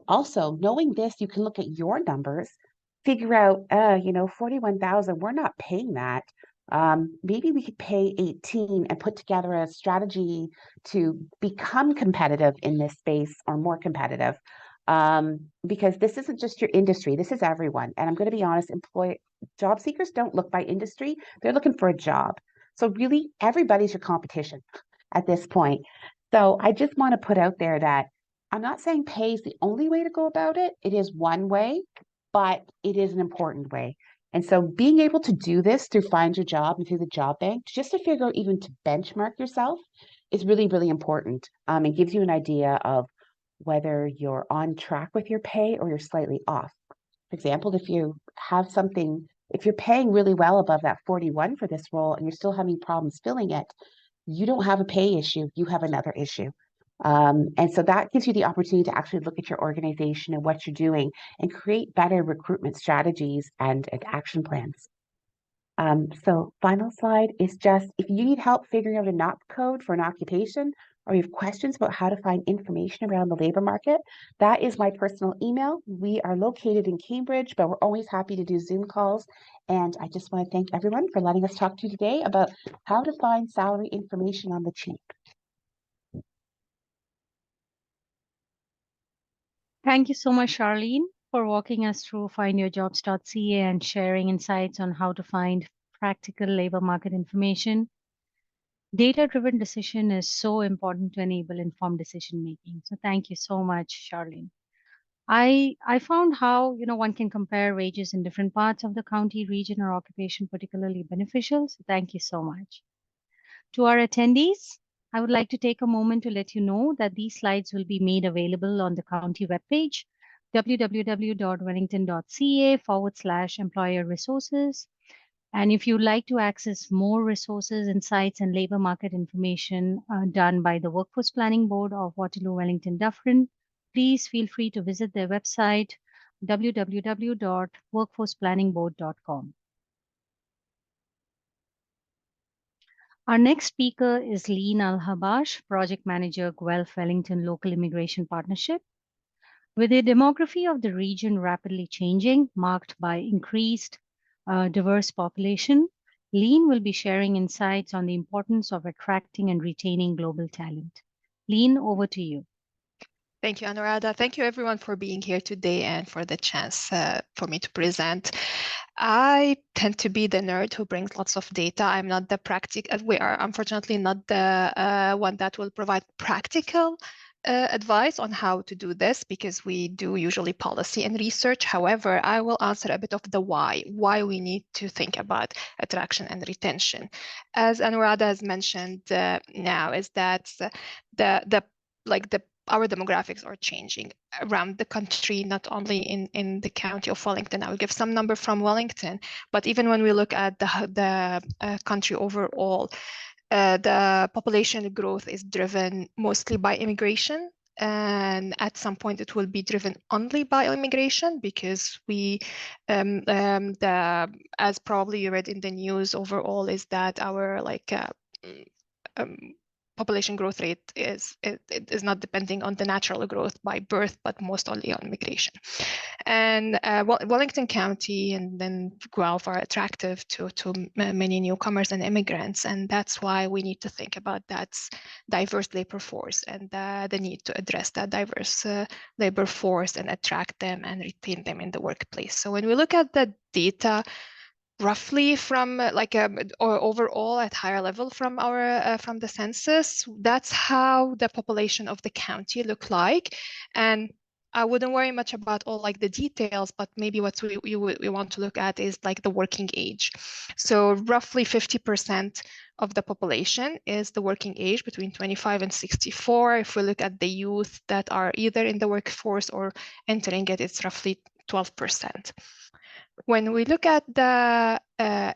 Also, knowing this, you can look at your numbers, figure out, 41,000, we're not paying that. Maybe we could pay 18 and put together a strategy to become competitive in this space, or more competitive. Because this isn't just your industry, this is everyone. And I'm going to be honest, job seekers don't look by industry, they're looking for a job. So really, everybody's your competition at this point. So I just want to put out there that I'm not saying pay is the only way to go about it. It is one way, but it is an important way. And so being able to do this through Find Your Job and through the job bank, just to figure out, even to benchmark yourself, is really, really important. It gives you an idea of whether you're on track with your pay or you're slightly off. For example, if you're paying really well above that 41 for this role and you're still having problems filling it, you don't have a pay issue, you have another issue. And so that gives you the opportunity to actually look at your organization and what you're doing and create better recruitment strategies and action plans. So final slide is just, if you need help figuring out a NOP code for an occupation, or you have questions about how to find information around the labor market, that is my personal email. We are located in Cambridge, but we're always happy to do Zoom calls. And I just want to thank everyone for letting us talk to you today about how to find salary information on the cheap. Thank you so much, Charlene, for walking us through findyourjobs.ca and sharing insights on how to find practical labor market information. Data-driven decision is so important to enable informed decision making. So thank you so much, Charlene. I found how one can compare wages in different parts of the county, region, or occupation particularly beneficial. So thank you so much. To our attendees, I would like to take a moment to let you know that these slides will be made available on the county webpage, www.wellington.ca/employer resources. And if you'd like to access more resources, insights, and labor market information done by the Workforce Planning Board of Waterloo, Wellington, Dufferin, please feel free to visit their website, www.workforceplanningboard.com. Our next speaker is Leen Al-Habash, Project Manager, Guelph Wellington Local Immigration Partnership. With the demography of the region rapidly changing, marked by increased diverse population, Leen will be sharing insights on the importance of attracting and retaining global talent. Leen, over to you. Thank you, Anuradha. Thank you, everyone, for being here today and for the chance for me to present. I tend to be the nerd who brings lots of data. I'm not the we are unfortunately not the one that will provide practical advice on how to do this, because we do usually policy and research. However, I will answer a bit of the why we need to think about attraction and retention. As Anuradha has mentioned now, is that the our demographics are changing around the country, not only in the county of Wellington. I will give some number from Wellington, but even when we look at the country overall, the population growth is driven mostly by immigration. And at some point it will be driven only by immigration, because we, as probably you read in the news overall, is that our population growth rate is not depending on the natural growth by birth, but most only on migration. And Wellington County and then Guelph are attractive to many newcomers and immigrants, and that's why we need to think about that diverse labor force and the need to address that diverse labor force and attract them and retain them in the workplace. So when we look at the data, roughly from or overall at higher level from our from the census, that's how the population of the county look like. And I wouldn't worry much about all like the details, but maybe what we want to look at is like the working age. So roughly 50% of the population is the working age between 25 and 64. If we look at the youth that are either in the workforce or entering it, it's roughly 12%. When we look at the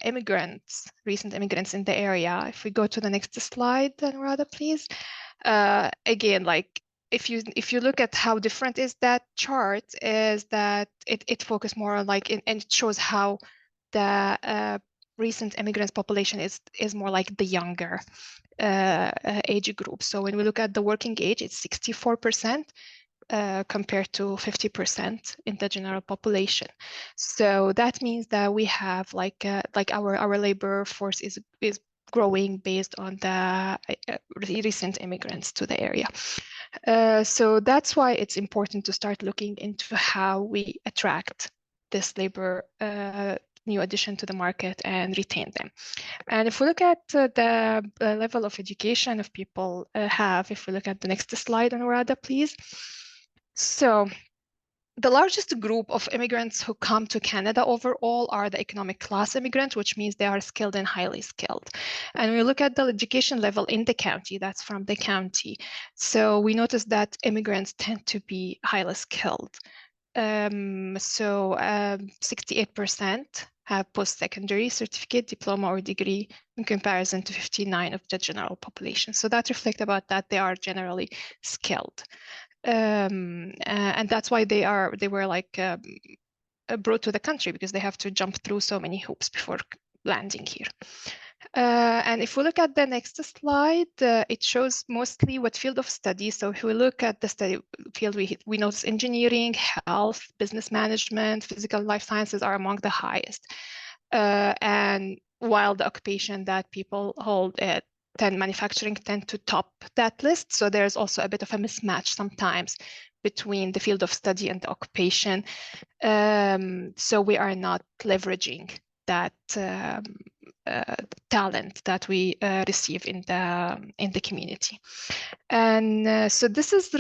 immigrants, recent immigrants in the area, if we go to the next slide, Anuradha, please. Again, like if you look at how different is that chart, is that it focused more on like, and it shows how the recent immigrants population is more like the younger age group. So when we look at the working age, it's 64%. Compared to 50% in the general population. So that means that we have like our labor force is growing based on the recent immigrants to the area. So that's why it's important to start looking into how we attract this labor new addition to the market and retain them. And if we look at the level of education of people have, if we look at the next slide, Anuradha, please. So the largest group of immigrants who come to Canada overall are the economic class immigrants, which means they are skilled and highly skilled. And we look at the education level in the county, that's from the county. So we notice that immigrants tend to be highly skilled. 68% have post-secondary certificate, diploma, or degree in comparison to 59% of the general population. So that reflects about that they are generally skilled. And that's why they were like brought to the country, because they have to jump through so many hoops before landing here. And if we look at the next slide, it shows mostly what field of study. So if we look at the study field, we notice engineering, health, business management, physical life sciences are among the highest. And while the occupation that people hold at manufacturing tend to top that list. So there's also a bit of a mismatch sometimes between the field of study and the occupation. So we are not leveraging that talent that we receive in the community. And so this is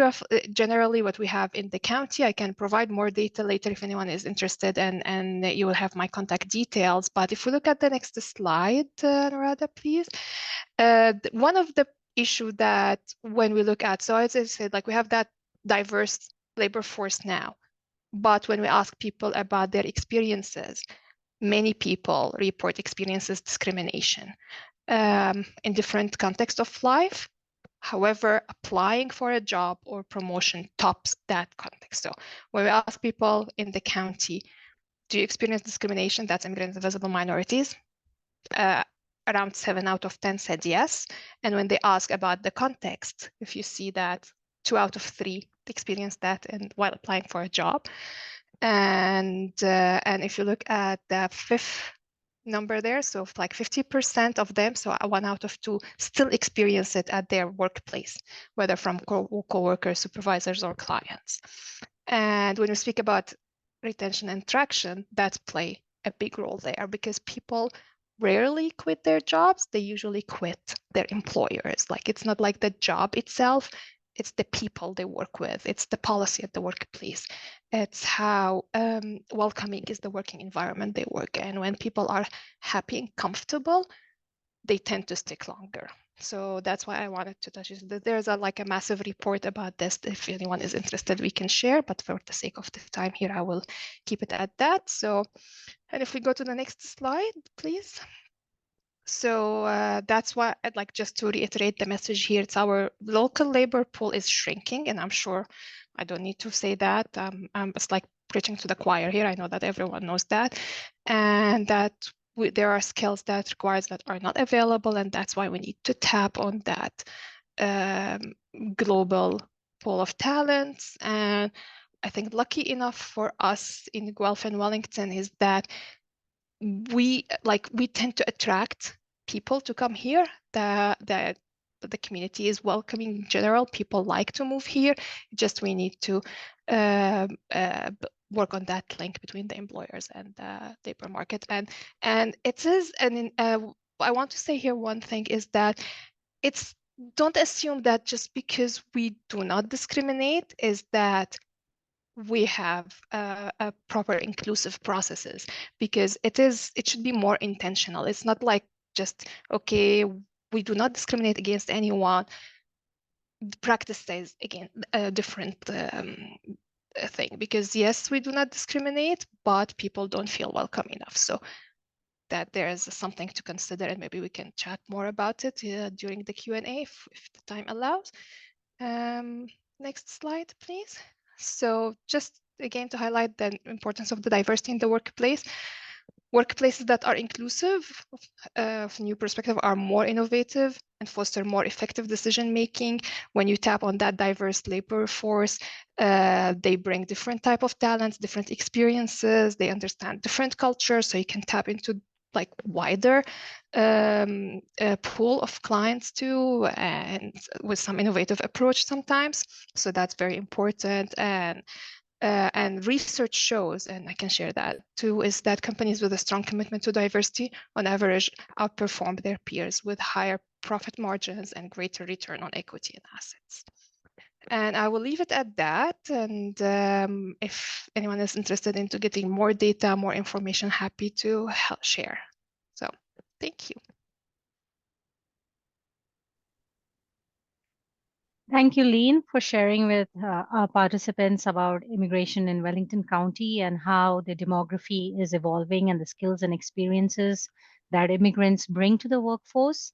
generally what we have in the county. I can provide more data later if anyone is interested, and you will have my contact details. But if we look at the next slide, Anuradha, please. One of the issue that when we look at, so as I said, like we have that diverse labor force now, but when we ask people about their experiences, many people report experiences discrimination in different contexts of life. However, applying for a job or promotion tops that context. So when we ask people in the county, do you experience discrimination? That's immigrants and visible minorities. Around 7 out of 10 said yes. And when they ask about the context, if you see that 2 out of 3 experienced that while applying for a job. And if you look at the 5th number there, so like 50% of them, so 1 out of 2 still experience it at their workplace, whether from co-workers, supervisors, or clients. And when we speak about retention and traction, that play a big role there, because people rarely quit their jobs. They usually quit their employers. Like it's not like the job itself, it's the people they work with. It's the policy at the workplace. It's how welcoming is the working environment they work in. When people are happy and comfortable, they tend to stick longer. So that's why I wanted to touch it. There's a massive report about this. If anyone is interested, we can share, but for the sake of the time here, I will keep it at that. So, and if we go to the next slide, please. So that's why I'd like just to reiterate the message here. It's our local labor pool is shrinking, and I'm sure I don't need to say that. It's like preaching to the choir here. I know that everyone knows that, and that there are skills that are not available, and that's why we need to tap on that global pool of talents. And I think lucky enough for us in Guelph and Wellington is that we tend to attract people to come here. The community is welcoming in general. People like to move here. Just we need to work on that link between the employers and the labor market. And it is, and I want to say here one thing is that don't assume that just because we do not discriminate is that we have a proper inclusive processes, because it should be more intentional. It's not like just, okay, we do not discriminate against anyone. The practice says again a different thing, because yes, we do not discriminate, but people don't feel welcome enough. So that there is something to consider, and maybe we can chat more about it during the Q&A if the time allows. Next slide, please. So just again to highlight the importance of the diversity in the workplace. Workplaces that are inclusive of new perspective are more innovative and foster more effective decision making. When you tap on that diverse labor force, they bring different type of talents, different experiences, they understand different cultures, so you can tap into like wider pool of clients too, and with some innovative approach sometimes. So that's very important. And research shows, and I can share that too, is that companies with a strong commitment to diversity on average outperform their peers with higher profit margins and greater return on equity and assets. And I will leave it at that. And if anyone is interested into getting more data, more information, happy to help share. So thank you. Thank you, Lean, for sharing with our participants about immigration in Wellington County and how the demography is evolving and the skills and experiences that immigrants bring to the workforce.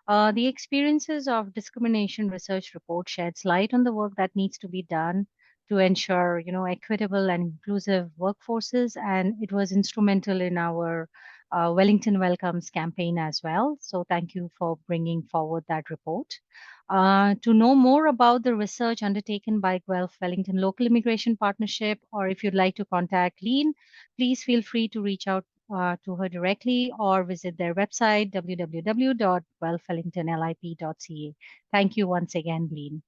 The experiences of discrimination research report sheds light on the work that needs to be done to ensure, equitable and inclusive workforces, and it was instrumental in our Wellington Welcomes campaign as well. So thank you for bringing forward that report. To know more about the research undertaken by Guelph Wellington Local Immigration Partnership, or if you'd like to contact Lean, please feel free to reach out to her directly or visit their website, www.guelphwellingtonlip.ca. Thank you once again, Lean.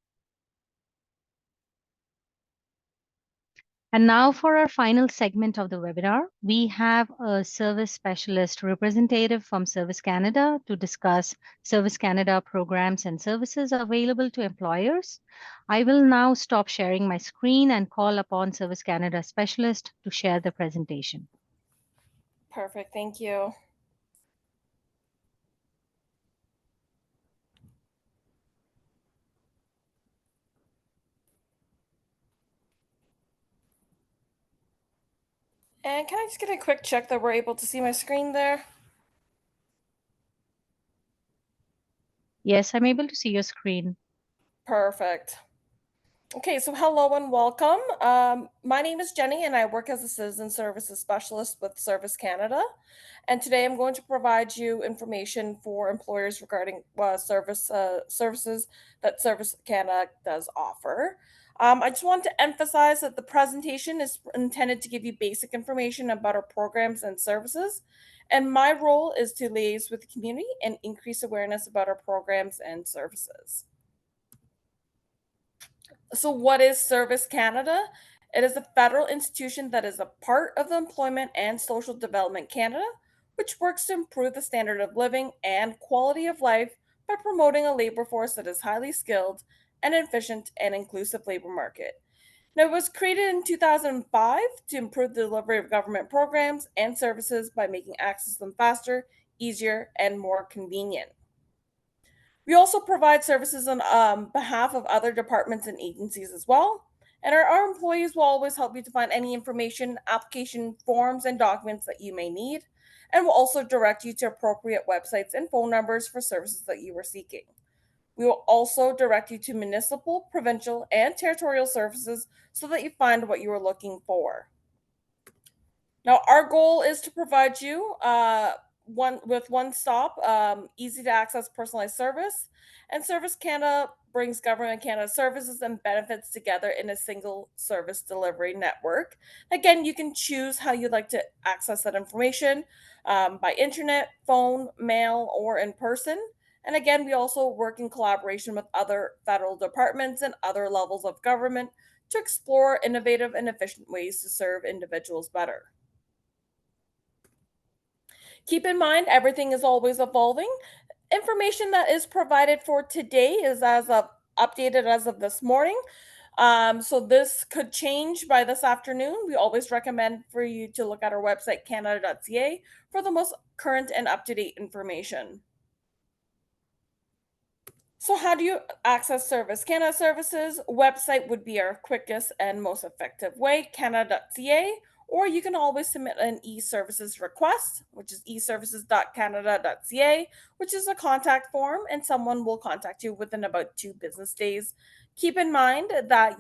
And now for our final segment of the webinar, we have a service specialist representative from Service Canada to discuss Service Canada programs and services available to employers. I will now stop sharing my screen and call upon Service Canada specialist to share the presentation. Perfect, thank you. And can I just get a quick check that we're able to see my screen there? Yes, I'm able to see your screen. Perfect. Okay, so hello and welcome. My name is Jenny and I work as a Citizen Services Specialist with Service Canada. And today I'm going to provide you information for employers regarding services that Service Canada does offer. I just want to emphasize that the presentation is intended to give you basic information about our programs and services. And my role is to liaise with the community and increase awareness about our programs and services. So what is Service Canada? It is a federal institution that is a part of the Employment and Social Development Canada, which works to improve the standard of living and quality of life by promoting a labor force that is highly skilled and efficient and inclusive labor market. Now, it was created in 2005 to improve the delivery of government programs and services by making access to them faster, easier, and more convenient. We also provide services on behalf of other departments and agencies as well. And our employees will always help you to find any information, application forms, and documents that you may need. And will also direct you to appropriate websites and phone numbers for services that you are seeking. We will also direct you to municipal, provincial, and territorial services so that you find what you are looking for. Now, our goal is to provide you one-stop, easy to access personalized service. And Service Canada brings Government Canada services and benefits together in a single service delivery network. Again, you can choose how you'd like to access that information by internet, phone, mail, or in person. And again, we also work in collaboration with other federal departments and other levels of government to explore innovative and efficient ways to serve individuals better. Keep in mind, everything is always evolving. Information that is provided for today is updated as of this morning. So this could change by this afternoon. We always recommend for you to look at our website, canada.ca, for the most current and up-to-date information. So how do you access Service Canada services? Website would be our quickest and most effective way, canada.ca, or you can always submit an e-services request, which is eservices.canada.ca, which is a contact form, and someone will contact you within about 2 business days. Keep in mind that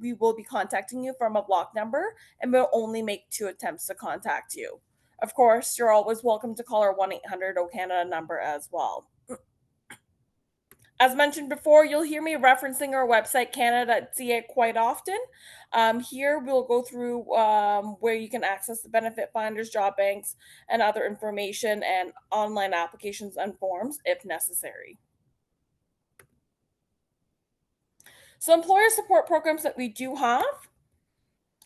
we will be contacting you from a block number, and we'll only make 2 attempts to contact you. Of course, you're always welcome to call our 1-800-O-Canada number as well. As mentioned before, you'll hear me referencing our website, canada.ca, quite often. Here, we'll go through where you can access the benefit finders, job banks, and other information and online applications and forms if necessary. So employer support programs that we do have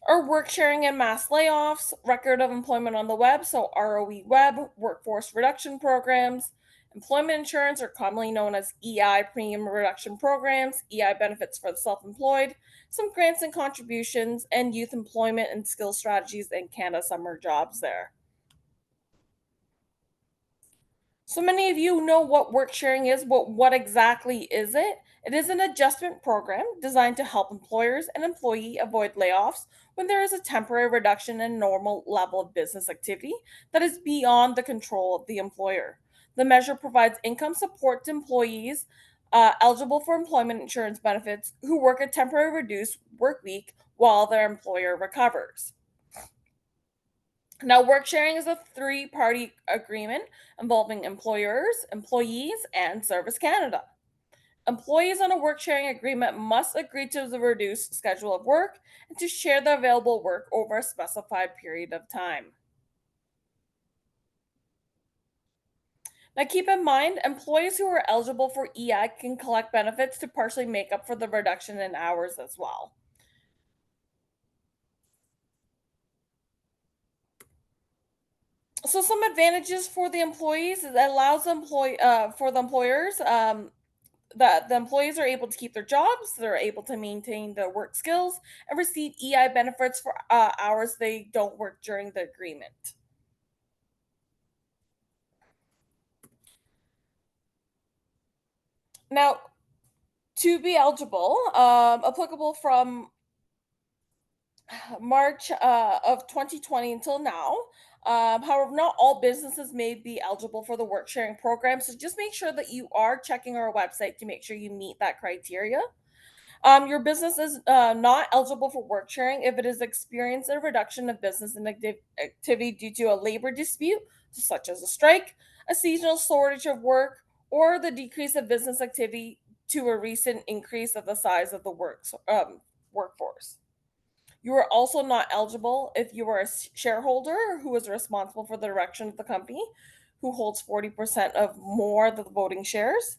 are work sharing and mass layoffs, record of employment on the web, so ROE web, workforce reduction programs, employment insurance, or commonly known as EI premium reduction programs, EI benefits for the self-employed, some grants and contributions, and youth employment and skill strategies and Canada summer jobs there. So many of you know what work sharing is, but what exactly is it? It is an adjustment program designed to help employers and employee avoid layoffs when there is a temporary reduction in normal level of business activity that is beyond the control of the employer. The measure provides income support to employees eligible for employment insurance benefits who work a temporary reduced work week while their employer recovers. Now, work sharing is a 3-party agreement involving employers, employees, and Service Canada. Employees on a work sharing agreement must agree to the reduced schedule of work and to share the available work over a specified period of time. Now, keep in mind, employees who are eligible for EI can collect benefits to partially make up for the reduction in hours as well. So some advantages for the employees, it allows for the employers that the employees are able to keep their jobs, they're able to maintain their work skills, and receive EI benefits for hours they don't work during the agreement. Now, to be eligible, applicable from March of 2020 until now. However, not all businesses may be eligible for the work sharing program. So just make sure that you are checking our website to make sure you meet that criteria. Your business is not eligible for work sharing if it has experienced a reduction of business and activity due to a labor dispute, such as a strike, a seasonal shortage of work, or the decrease of business activity to a recent increase of the size of the workforce. You are also not eligible if you are a shareholder who is responsible for the direction of the company, who holds 40% of more of the voting shares,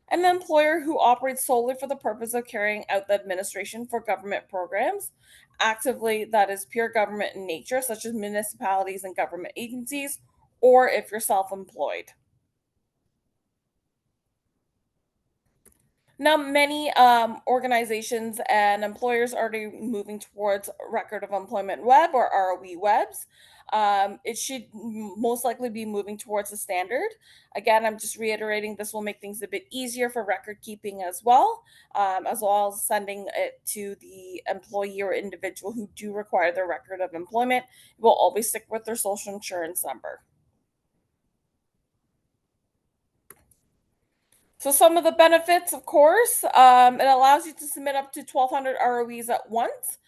and an employer who operates solely for the purpose of carrying out the administration for government programs, actively that is pure government in nature, such as municipalities and government agencies, or if you're self-employed. Now, many organizations and employers are already moving towards Record of Employment Web or ROE Webs. It should most likely be moving towards the standard. Again, I'm just reiterating this will make things a bit easier for record keeping as well as sending it to the employee or individual who do require their record of employment. It will always stick with their social insurance number. So some of the benefits, of course, it allows you to submit up to 1,200 ROEs at once.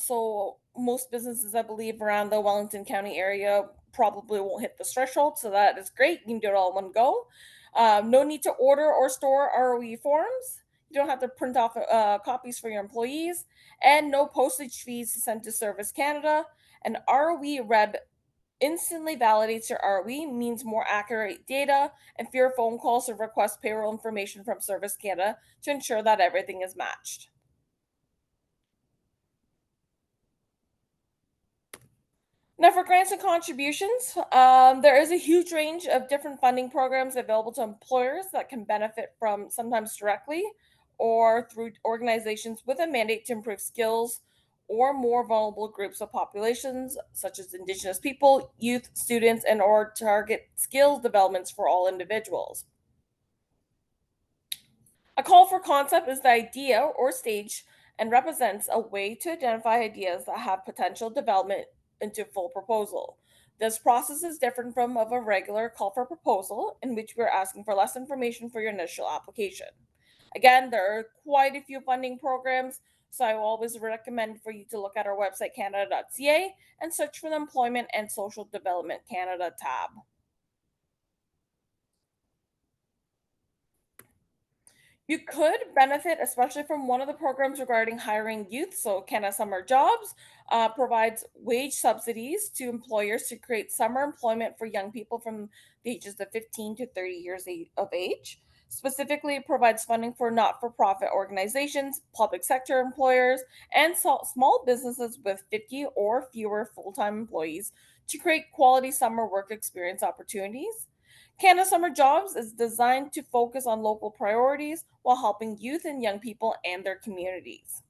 So most businesses, I believe, around the Wellington County area probably won't hit the threshold. So that is great. You can do it all in one go. No need to order or store ROE forms. You don't have to print off copies for your employees, and no postage fees to send to Service Canada. An ROE Reb instantly validates your ROE, means more accurate data, and fewer phone calls to request payroll information from Service Canada to ensure that everything is matched. Now, for grants and contributions, there is a huge range of different funding programs available to employers that can benefit from sometimes directly or through organizations with a mandate to improve skills or more vulnerable groups of populations, such as Indigenous people, youth, students, and or target skills developments for all individuals. A call for concept is the idea or stage and represents a way to identify ideas that have potential development into full proposal. This process is different from of a regular call for proposal in which we're asking for less information for your initial application. Again, there are quite a few funding programs, so I always recommend for you to look at our website canada.ca and search for the Employment and Social Development Canada tab. You could benefit, especially from one of the programs regarding hiring youth. So, Canada Summer Jobs provides wage subsidies to employers to create summer employment for young people from the ages of 15 to 30 years of age. Specifically, it provides funding for not for profit organizations, public sector employers, and small businesses with 50 or fewer full time employees to create quality summer work experience opportunities. Canada Summer Jobs is designed to focus on local priorities while helping youth and young people and their communities.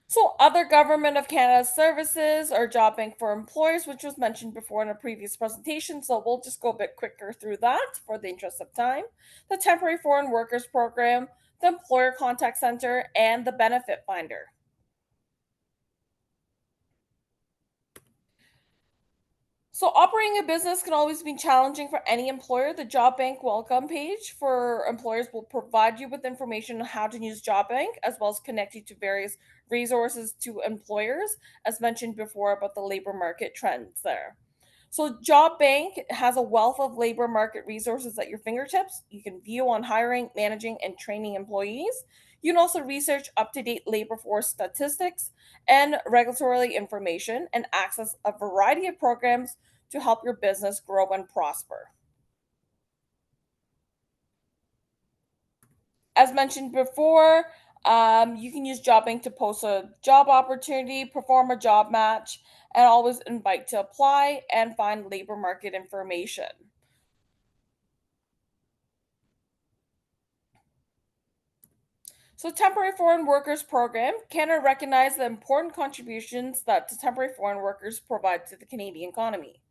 So, other Government of Canada services are Job Bank for Employers, which was mentioned before in a previous presentation. So, we'll just go a bit quicker through that for the interest of time. The Temporary Foreign Workers Program, the Employer Contact Center, and the Benefit Finder. So, operating a business can always be challenging for any employer. The Job Bank welcome page for employers will provide you with information on how to use Job Bank, as well as connect you to various resources to employers, as mentioned before about the labor market trends there. So, Job Bank has a wealth of labor market resources at your fingertips. You can view on hiring, managing, and training employees. You can also research up to date labor force statistics and regulatory information and access a variety of programs to help your business grow and prosper. As mentioned before, you can use JobBank to post a job opportunity, perform a job match, and always invite to apply and find labor market information. So, Temporary Foreign Workers Program, Canada recognizes the important contributions that the temporary foreign workers provide to the Canadian economy.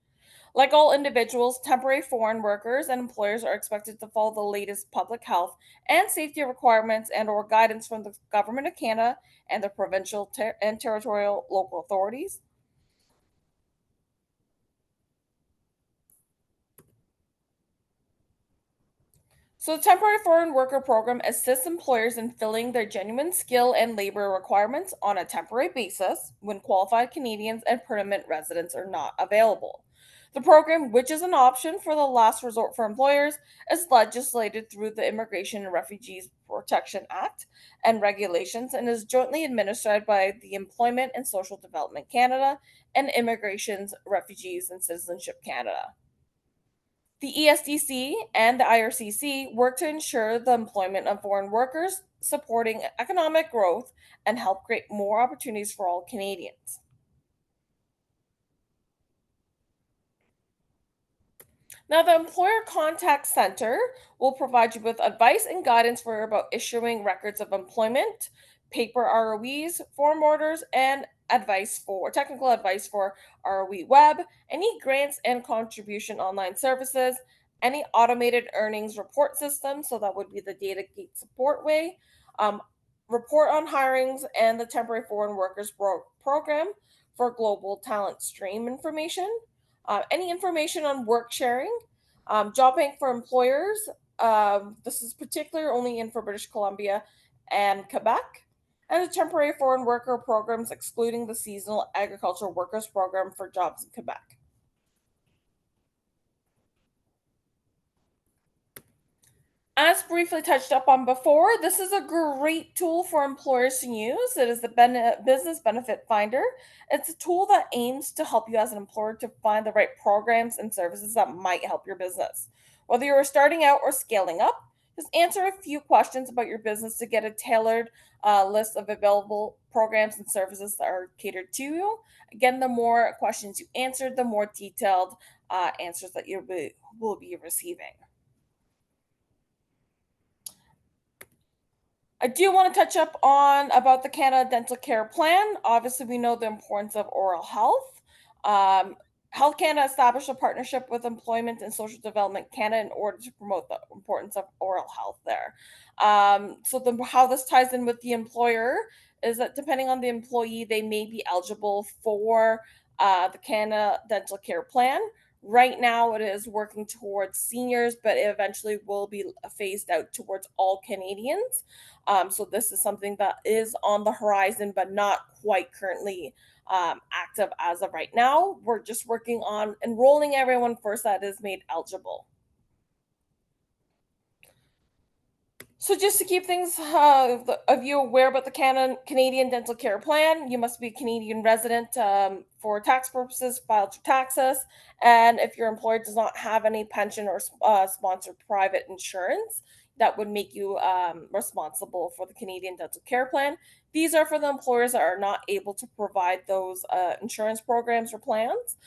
Like all individuals, temporary foreign workers and employers are expected to follow the latest public health and safety requirements and or guidance from the Government of Canada and the provincial and territorial local authorities. So, the Temporary Foreign Worker Program assists employers in filling their genuine skill and labor requirements on a temporary basis when qualified Canadians and permanent residents are not available. The program, which is an option for the last resort for employers, is legislated through the Immigration and Refugees Protection Act and regulations and is jointly administered by the Employment and Social Development Canada and Immigrations, Refugees, and Citizenship Canada. The ESDC and the IRCC work to ensure the employment of foreign workers, supporting economic growth, and help create more opportunities for all Canadians. Now, the Employer Contact Center will provide you with advice and guidance for about issuing records of employment, paper ROEs, form orders, and technical advice for ROE Web, any grants and contribution online services, any automated earnings report system, so that would be the DataGate support way, report on hirings, and the Temporary Foreign Workers Program for global talent stream information. Any information on work sharing, job bank for employers. This is particular only in for British Columbia and Quebec, and the temporary foreign worker programs, excluding the seasonal agricultural workers program for jobs in Quebec. As briefly touched up on before, this is a great tool for employers to use. It is the Business Benefit Finder. It's a tool that aims to help you as an employer to find the right programs and services that might help your business. Whether you're starting out or scaling up, just answer a few questions about your business to get a tailored list of available programs and services that are catered to you. Again, the more questions you answer, the more detailed answers that you will be receiving. I do want to touch up on about the Canada Dental Care Plan. Obviously, we know the importance of oral health. Health Canada established a partnership with Employment and Social Development Canada in order to promote the importance of oral health there. How this ties in with the employer is that depending on the employee, they may be eligible for the Canada Dental Care Plan. Right now, it is working towards seniors, but it eventually will be phased out towards all Canadians. So this is something that is on the horizon, but not quite currently active as of right now. We're just working on enrolling everyone first that is made eligible. So just to keep things of you aware about the Canadian Dental Care Plan, you must be a Canadian resident for tax purposes, filed your taxes, and if your employer does not have any pension or sponsored private insurance, that would make you responsible for the Canadian Dental Care Plan. These are for the employers that are not able to provide those insurance programs or plans.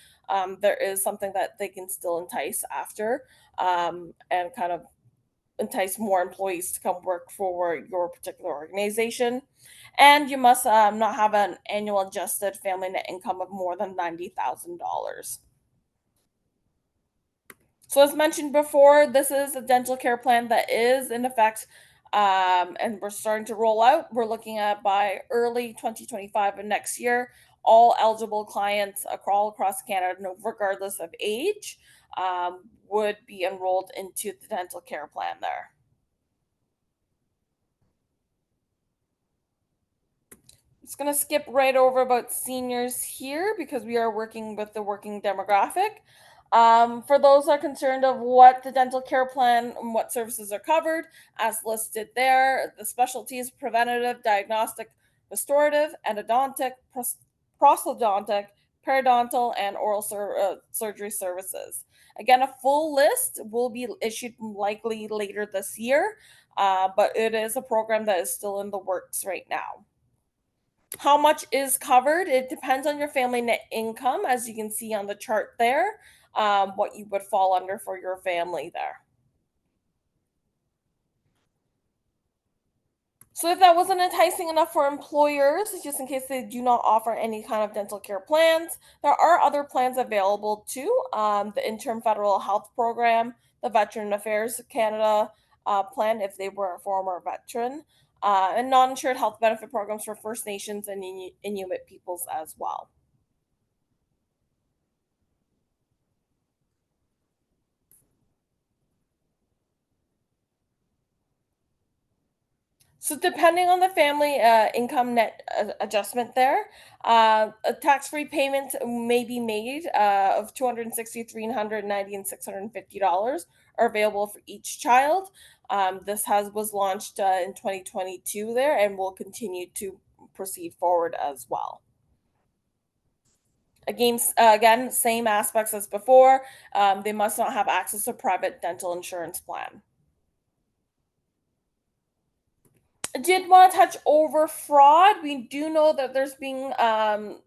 There is something that they can still entice after and kind of entice more employees to come work for your particular organization. And you must not have an annual adjusted family net income of more than $90,000. So as mentioned before, this is a dental care plan that is in effect and we're starting to roll out. We're looking at by early 2025 of next year, all eligible clients all across Canada, regardless of age, would be enrolled into the dental care plan there. Just going to skip right over about seniors here because we are working with the working demographic. For those that are concerned of what the dental care plan and what services are covered, as listed there, the specialties: preventative, diagnostic, restorative, endodontic, prosthodontic, periodontal, and oral surgery services. Again, a full list will be issued likely later this year, but it is a program that is still in the works right now. How much is covered? It depends on your family net income, as you can see on the chart there, what you would fall under for your family there. So if that wasn't enticing enough for employers, just in case they do not offer any kind of dental care plans, there are other plans available too. The Interim Federal Health Program, the Veteran Affairs Canada plan if they were a former veteran, and non-insured health benefit programs for First Nations and Inuit peoples as well. So depending on the family income net adjustment there, a tax-free payment may be made of $260, $390, and $650 are available for each child. This was launched in 2022 there and will continue to proceed forward as well. Again, same aspects as before. They must not have access to a private dental insurance plan. I did want to touch over fraud. We do know that there's being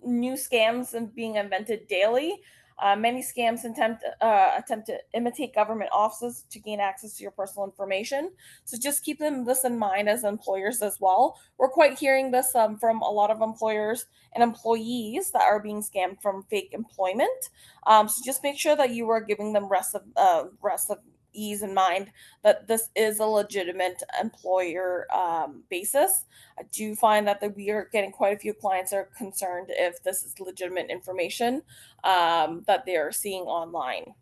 new scams and being invented daily. Many scams attempt to imitate government offices to gain access to your personal information. So just keep this in mind as employers as well. We're quite hearing this from a lot of employers and employees that are being scammed from fake employment. So just make sure that you are giving them rest of ease in mind that this is a legitimate employer basis. I do find that we are getting quite a few clients are concerned if this is legitimate information that they are seeing online.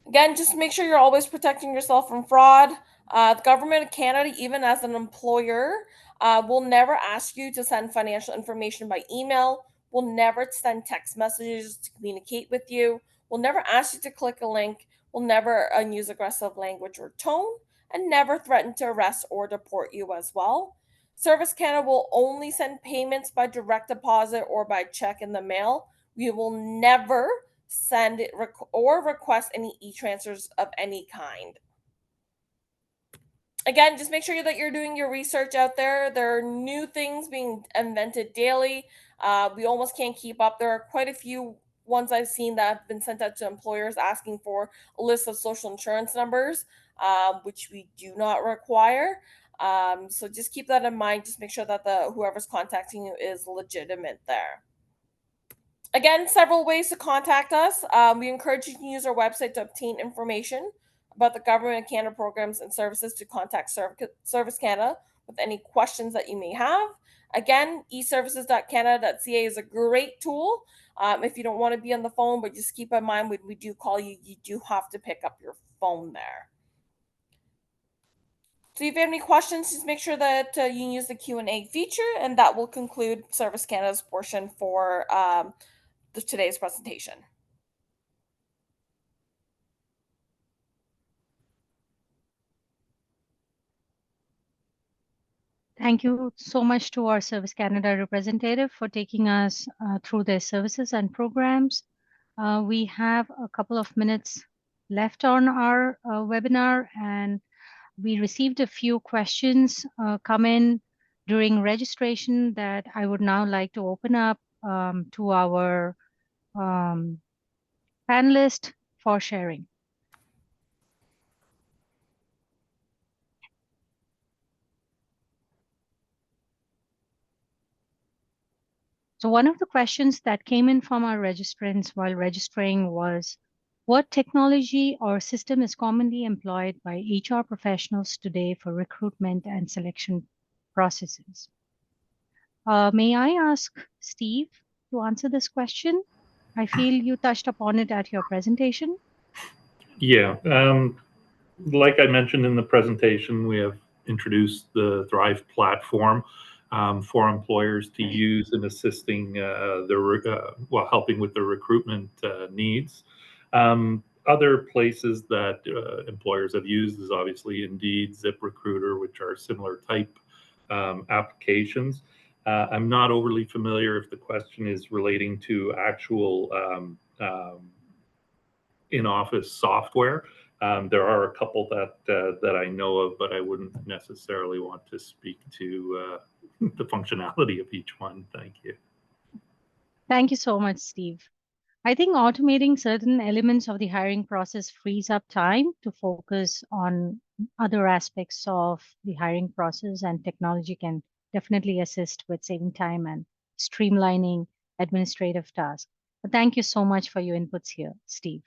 Again, just make sure you're always protecting yourself from fraud. The government of Canada, even as an employer, will never ask you to send financial information by email, will never send text messages to communicate with you, will never ask you to click a link, will never use aggressive language or tone, and never threaten to arrest or deport you as well. Service Canada will only send payments by direct deposit or by check in the mail. We will never send or request any e-transfers of any kind. Again, just make sure that you're doing your research out there. There are new things being invented daily. We almost can't keep up. There are quite a few ones I've seen that have been sent out to employers asking for a list of social insurance numbers, which we do not require. So just keep that in mind. Just make sure that whoever's contacting you is legitimate there. Again, several ways to contact us. We encourage you to use our website to obtain information about the Government of Canada programs and services, to contact Service Canada with any questions that you may have. Again, eservices.canada.ca is a great tool. If you don't want to be on the phone, but just keep in mind when we do call you, you do have to pick up your phone there. So if you have any questions, just make sure that you can use the Q&A feature, and that will conclude Service Canada's portion for today's presentation. Thank you so much to our Service Canada representative for taking us through their services and programs. We have a couple of minutes left on our webinar, and we received a few questions come in during registration that I would now like to open up to our panelists for sharing. So one of the questions that came in from our registrants while registering was, what technology or system is commonly employed by HR professionals today for recruitment and selection processes? May I ask Steve to answer this question? I feel you touched upon it at your presentation. Yeah, like I mentioned in the presentation, we have introduced the Thrive platform for employers to use in assisting helping with their recruitment needs. Other places that employers have used is obviously Indeed, ZipRecruiter, which are similar type applications. I'm not overly familiar if the question is relating to actual in-office software. There are a couple that I know of, but I wouldn't necessarily want to speak to the functionality of each one. Thank you. Thank you so much, Steve. I think automating certain elements of the hiring process frees up time to focus on other aspects of the hiring process, and technology can definitely assist with saving time and streamlining administrative tasks. But thank you so much for your inputs here, Steve.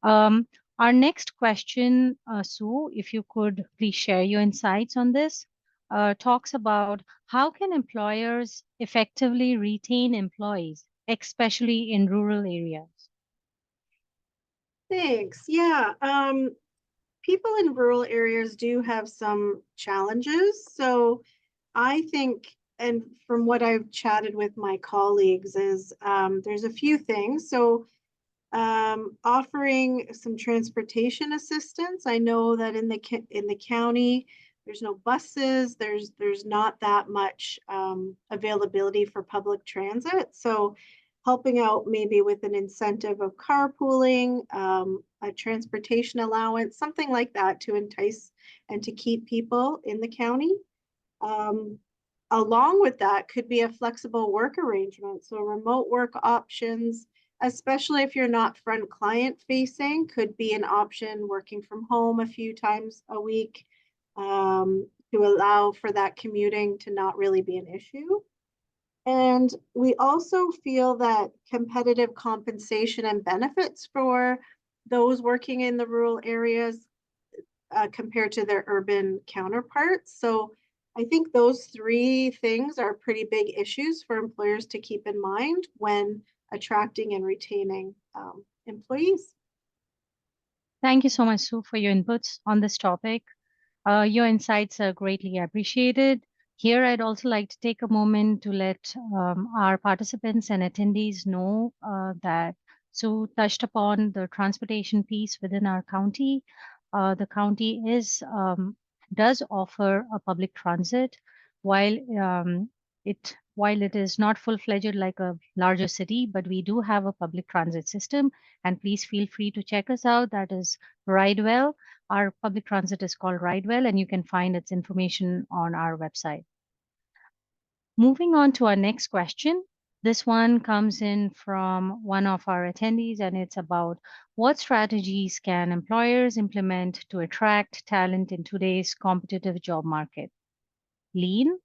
Our next question, Sue, if you could please share your insights on this, talks about how can employers effectively retain employees, especially in rural areas? Thanks. Yeah. People in rural areas do have some challenges. So I think, and from what I've chatted with my colleagues, is there's a few things. So offering some transportation assistance. I know that in the county, there's no buses. There's not that much availability for public transit. So helping out maybe with an incentive of carpooling, a transportation allowance, something like that to entice and to keep people in the county. along with that could be a flexible work arrangement. So remote work options, especially if you're not front client facing, could be an option. Working from home a few times a week to allow for that commuting to not really be an issue. And we also feel that competitive compensation and benefits for those working in the rural areas compared to their urban counterparts. So I think those three things are pretty big issues for employers to keep in mind when attracting and retaining employees. Thank you so much, Sue, for your inputs on this topic. Your insights are greatly appreciated. Here, I'd also like to take a moment to let our participants and attendees know that Sue touched upon the transportation piece within our county. The county does offer a public transit, while it is not full-fledged like a larger city, but we do have a public transit system. And please feel free to check us out. That is RideWell. Our public transit is called RideWell, and you can find its information on our website. Moving on to our next question. This one comes in from one of our attendees, and it's about what strategies can employers implement to attract talent in today's competitive job market? Lean,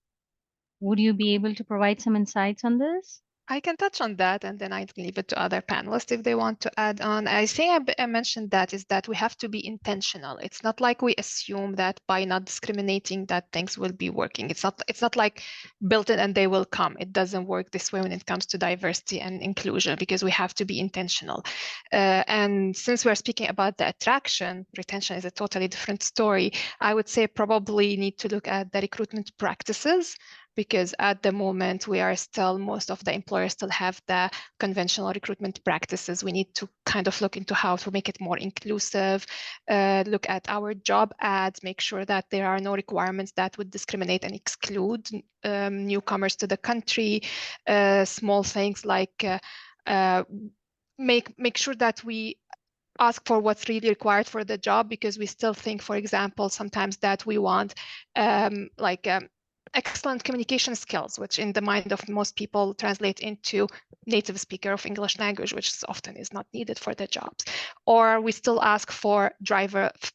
would you be able to provide some insights on this? I can touch on that, and then I'd leave it to other panelists if they want to add on. I think I mentioned that is that we have to be intentional. It's not like we assume that by not discriminating that things will be working. It's not like built in and they will come. It doesn't work this way when it comes to diversity and inclusion, because we have to be intentional. And since we're speaking about the attraction, retention is a totally different story. I would say probably need to look at the recruitment practices, because at the moment most of the employers still have the conventional recruitment practices. We need to kind of look into how to make it more inclusive, look at our job ads, make sure that there are no requirements that would discriminate and exclude newcomers to the country. Small things like make sure that we ask for what's really required for the job, because we still think, for example, sometimes that we want excellent communication skills, which in the mind of most people translate into native speaker of English language, which often is not needed for the jobs. Or we still ask for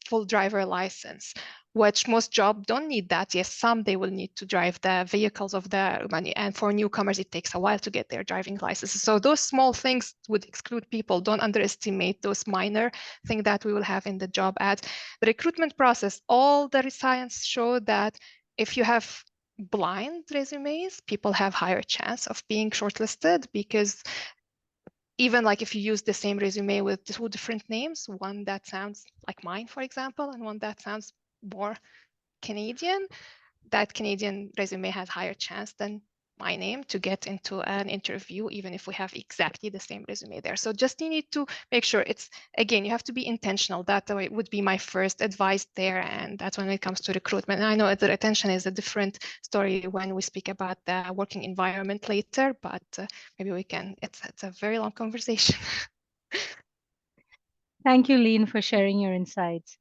full driver license, which most jobs don't need that. Yes, some they will need to drive the vehicles of the money, and for newcomers it takes a while to get their driving licenses. So those small things would exclude people. Don't underestimate those minor things that we will have in the job ads. The recruitment process, all the science show that if you have blind resumes, people have higher chance of being shortlisted, because even like if you use the same resume with 2 different names, one that sounds like mine, for example, and one that sounds more Canadian, that Canadian resume has higher chance than my name to get into an interview, even if we have exactly the same resume there. So just you need to make sure again, you have to be intentional. That would be my first advice there. And that's when it comes to recruitment. And I know the retention is a different story when we speak about the working environment later, but maybe we can, it's a very long conversation. Thank you, Lean, for sharing your insights.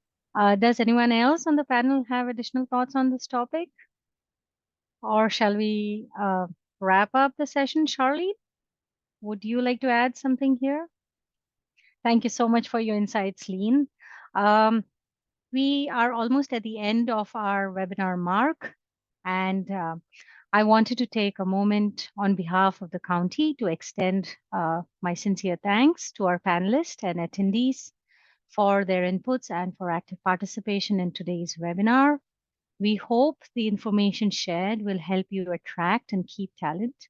Does anyone else on the panel have additional thoughts on this topic? Or shall we wrap up the session? Charlie, would you like to add something here? Thank you so much for your insights, Lean. We are almost at the end of our webinar mark, and I wanted to take a moment on behalf of the county to extend my sincere thanks to our panelists and attendees for their inputs and for active participation in today's webinar. We hope the information shared will help you attract and keep talent.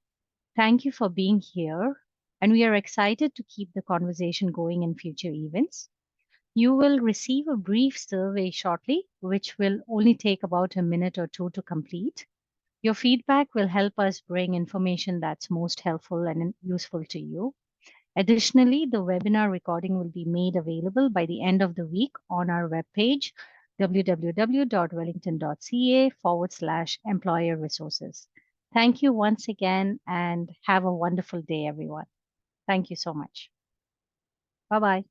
Thank you for being here, and we are excited to keep the conversation going in future events. You will receive a brief survey shortly, which will only take about a minute or 2 to complete. Your feedback will help us bring information that's most helpful and useful to you. Additionally, the webinar recording will be made available by the end of the week on our webpage, www.wellington.ca/employer resources. Thank you once again, and have a wonderful day, everyone. Thank you so much. Bye-bye.